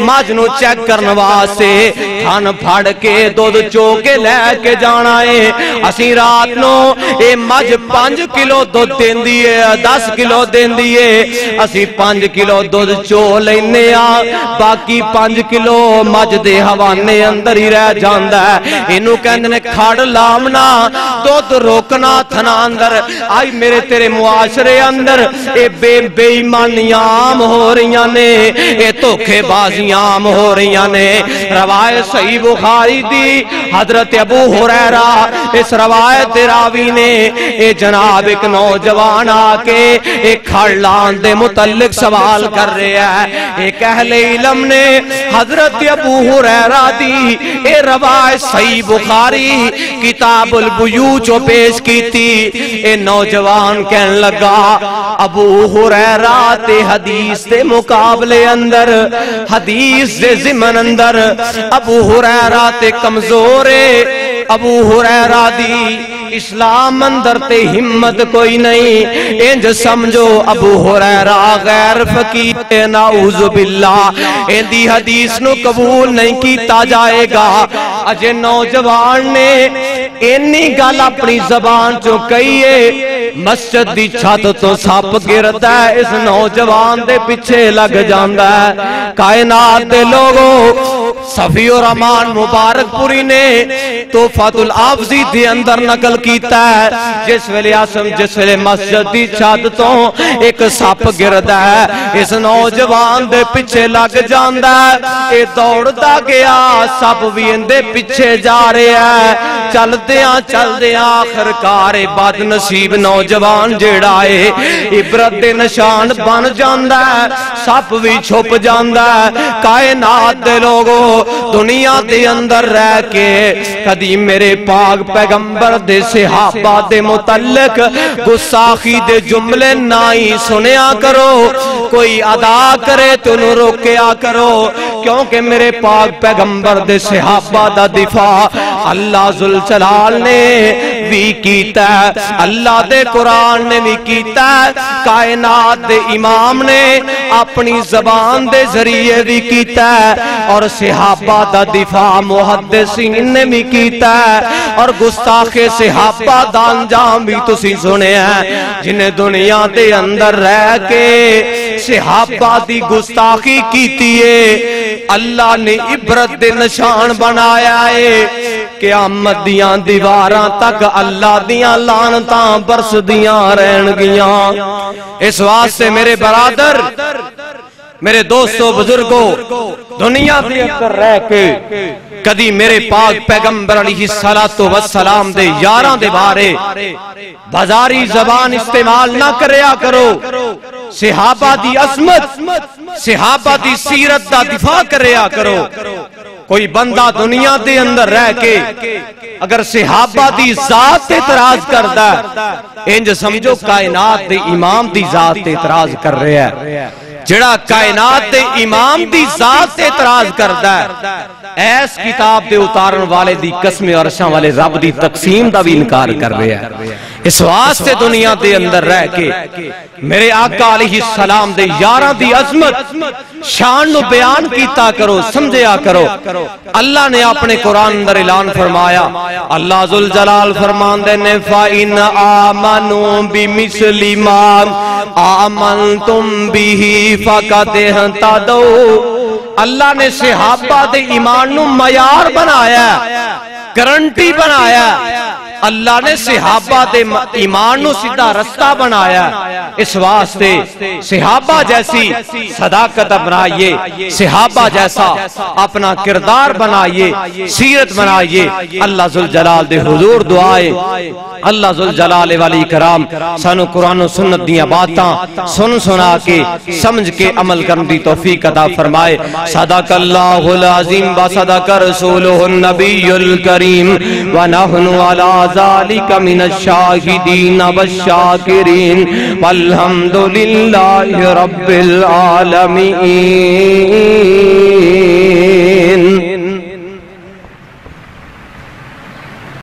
مجھ نو چیک کرنے واسطے تھن پھڑ کے دودھ چو کے لے کے جانا ہے اسی رات نو اے مجھ 5 کلو دودھ دین دیئے 10 کلو دین دیئے اسی 5 کلو دودھ چو لینے باقی 5 کلو مجھ دے حوانے اندر ہی رہ جاندہ ہے انہوں کہندے کھاڑ لامنا دودھ روکنا تھنا اندر آئی میرے تیرے معاشرے اندر اے بے ایمانیاں عام ہو رہیاں نے اے دھوکے بازیاں عام ہو رہیاں نے روایت صحیح بخاری دی حضرت ابو ہریرہ اس روایت راوی نے اے جناب ایک نوجوان آکے ایک کھڑلان دے متعلق سوال کر رہے ہیں ایک اہل علم نے حضرت ابو ہریرہ دی اے روایت صحیح بخاری کتاب البیوع جو پیش کی تھی اے نوجوان کہنے لگا ابو ہریرہ تے حدیث دے مقابلے اندر حدیث دے ضمن اندر ابو ہریرہ تے کمزورے ابو ہریرہ دی اسلام اندر تے ہمت کوئی نہیں انج سمجھو ابو ہریرہ غیر فقیر نعوذ باللہ اندی حدیث نو قبول نہیں کیتا جائے گا اجے نوجوان نے انی گل اپنی زبان چو کہیے مسجد دی چھت تو سپ گرتا ہے اس نوجوان دے پیچھے لگ جاندہ ہے کائنات دے لوگوں صفی الرحمان مبارک پوری نے تحفۃ الحافظی دے اندر نقل کیتا ہے جس ویلے مسجد دی چھت تو ایک سپ گردا ہے اس نوجوان دے پیچھے لگ جاندہ ہے اے دوڑتا گیا سپ بھی اندے پیچھے جا رہے ہیں چل دیاں آخرکار بد نصیب نوجوان جیڑا ہے عبرت دے نشان بن جاندہ ہے سپ بھی چھپ جاندہ ہے کائنات دے لوگوں دنیا دے اندر رہ کے کدی میرے پاک پیغمبر دے صحابہ دے متعلق گستاخی دے جملے نائی سنیا کرو کوئی ادا کرے تو نو روکیا کرو کیونکہ میرے پاک پیغمبر دے صحابہ دا دفاع اللہ ذوالجلال نے بھی کیتا ہے اللہ دے قرآن نے بھی کیتا ہے کائنات دے امام نے اپنی زبان دے ذریعے بھی کیتا ہے اور صحابہ دا دفاع محدثین نے بھی کیتا ہے اور گستاخ صحابہ دا انجام بھی تسی سنے ہیں جنہیں دنیا دے اندر رہ کے صحابہ دی گستاخی کیتی ہے اللہ نے عبرت دے نشان بنایا ہے قیامت دیاں دیواراں تک اللہ دیاں لعنتاں برس دیاں رہن گیاں اس واسطے میرے برادر میرے دوستو بزرگو دنیا دے اندر رہ کے کدی میرے پاک پیغمبر علیہ السلام دے یاراں دے بارے بازاری زبان استعمال نہ کریا کرو صحابہ دی عظمت صحابہ دی سیرت دا دفاع کریا کرو کوئی بندہ دنیا دے اندر رہ کے اگر صحابہ دی ذات اعتراض کردا ہے انج سمجھو کائنات دے امام دی ذات اعتراض کر رہا ہے جڑا کائنات دے امام دی ذات اعتراض کردا ہے ایس کتاب دے اتارن والے دی قسم عرشاں والے رب دی تقسیم دا بھی انکار کر رہا ہے اس واسطے دنیا دے اندر رہ کے میرے آقا علیہ السلام دے یاراں دی عظمت شان نو بیان کیتا کرو سمجھیا کرو اللہ نے اپنے قرآن اندر اعلان فرمایا اللہ ذوالجلال فرماندے نے فَإِنْ آمَنُوا بِمِثْلِ مَا آمَنْتُمْ بِهِ فَقَدْ اهْتَدَوْا اللہ نے صحابہ دے ایمان نو معیار بنایا گارنٹی بنایا اللہ نے صحابہ دے ایمان نو سیدھا رستہ بنایا اس واسطے صحابہ جیسی صداقت اپنائیے صحابہ جیسا اپنا کردار بنائیے سیرت بنائیے اللہ ذوالجلال دے حضور دعائے اللہ ذوالجلال والی کرام سانو قرآن و سنت دیاں باتاں سنا کے سمجھ کے عمل کرن دی توفیق عطا فرمائے صدق اللہ العظیم و صدق رسولہ النبی الکریم و نحن علی ذالک من الشاہدین والشاکرین والحمدللہ رب العالمین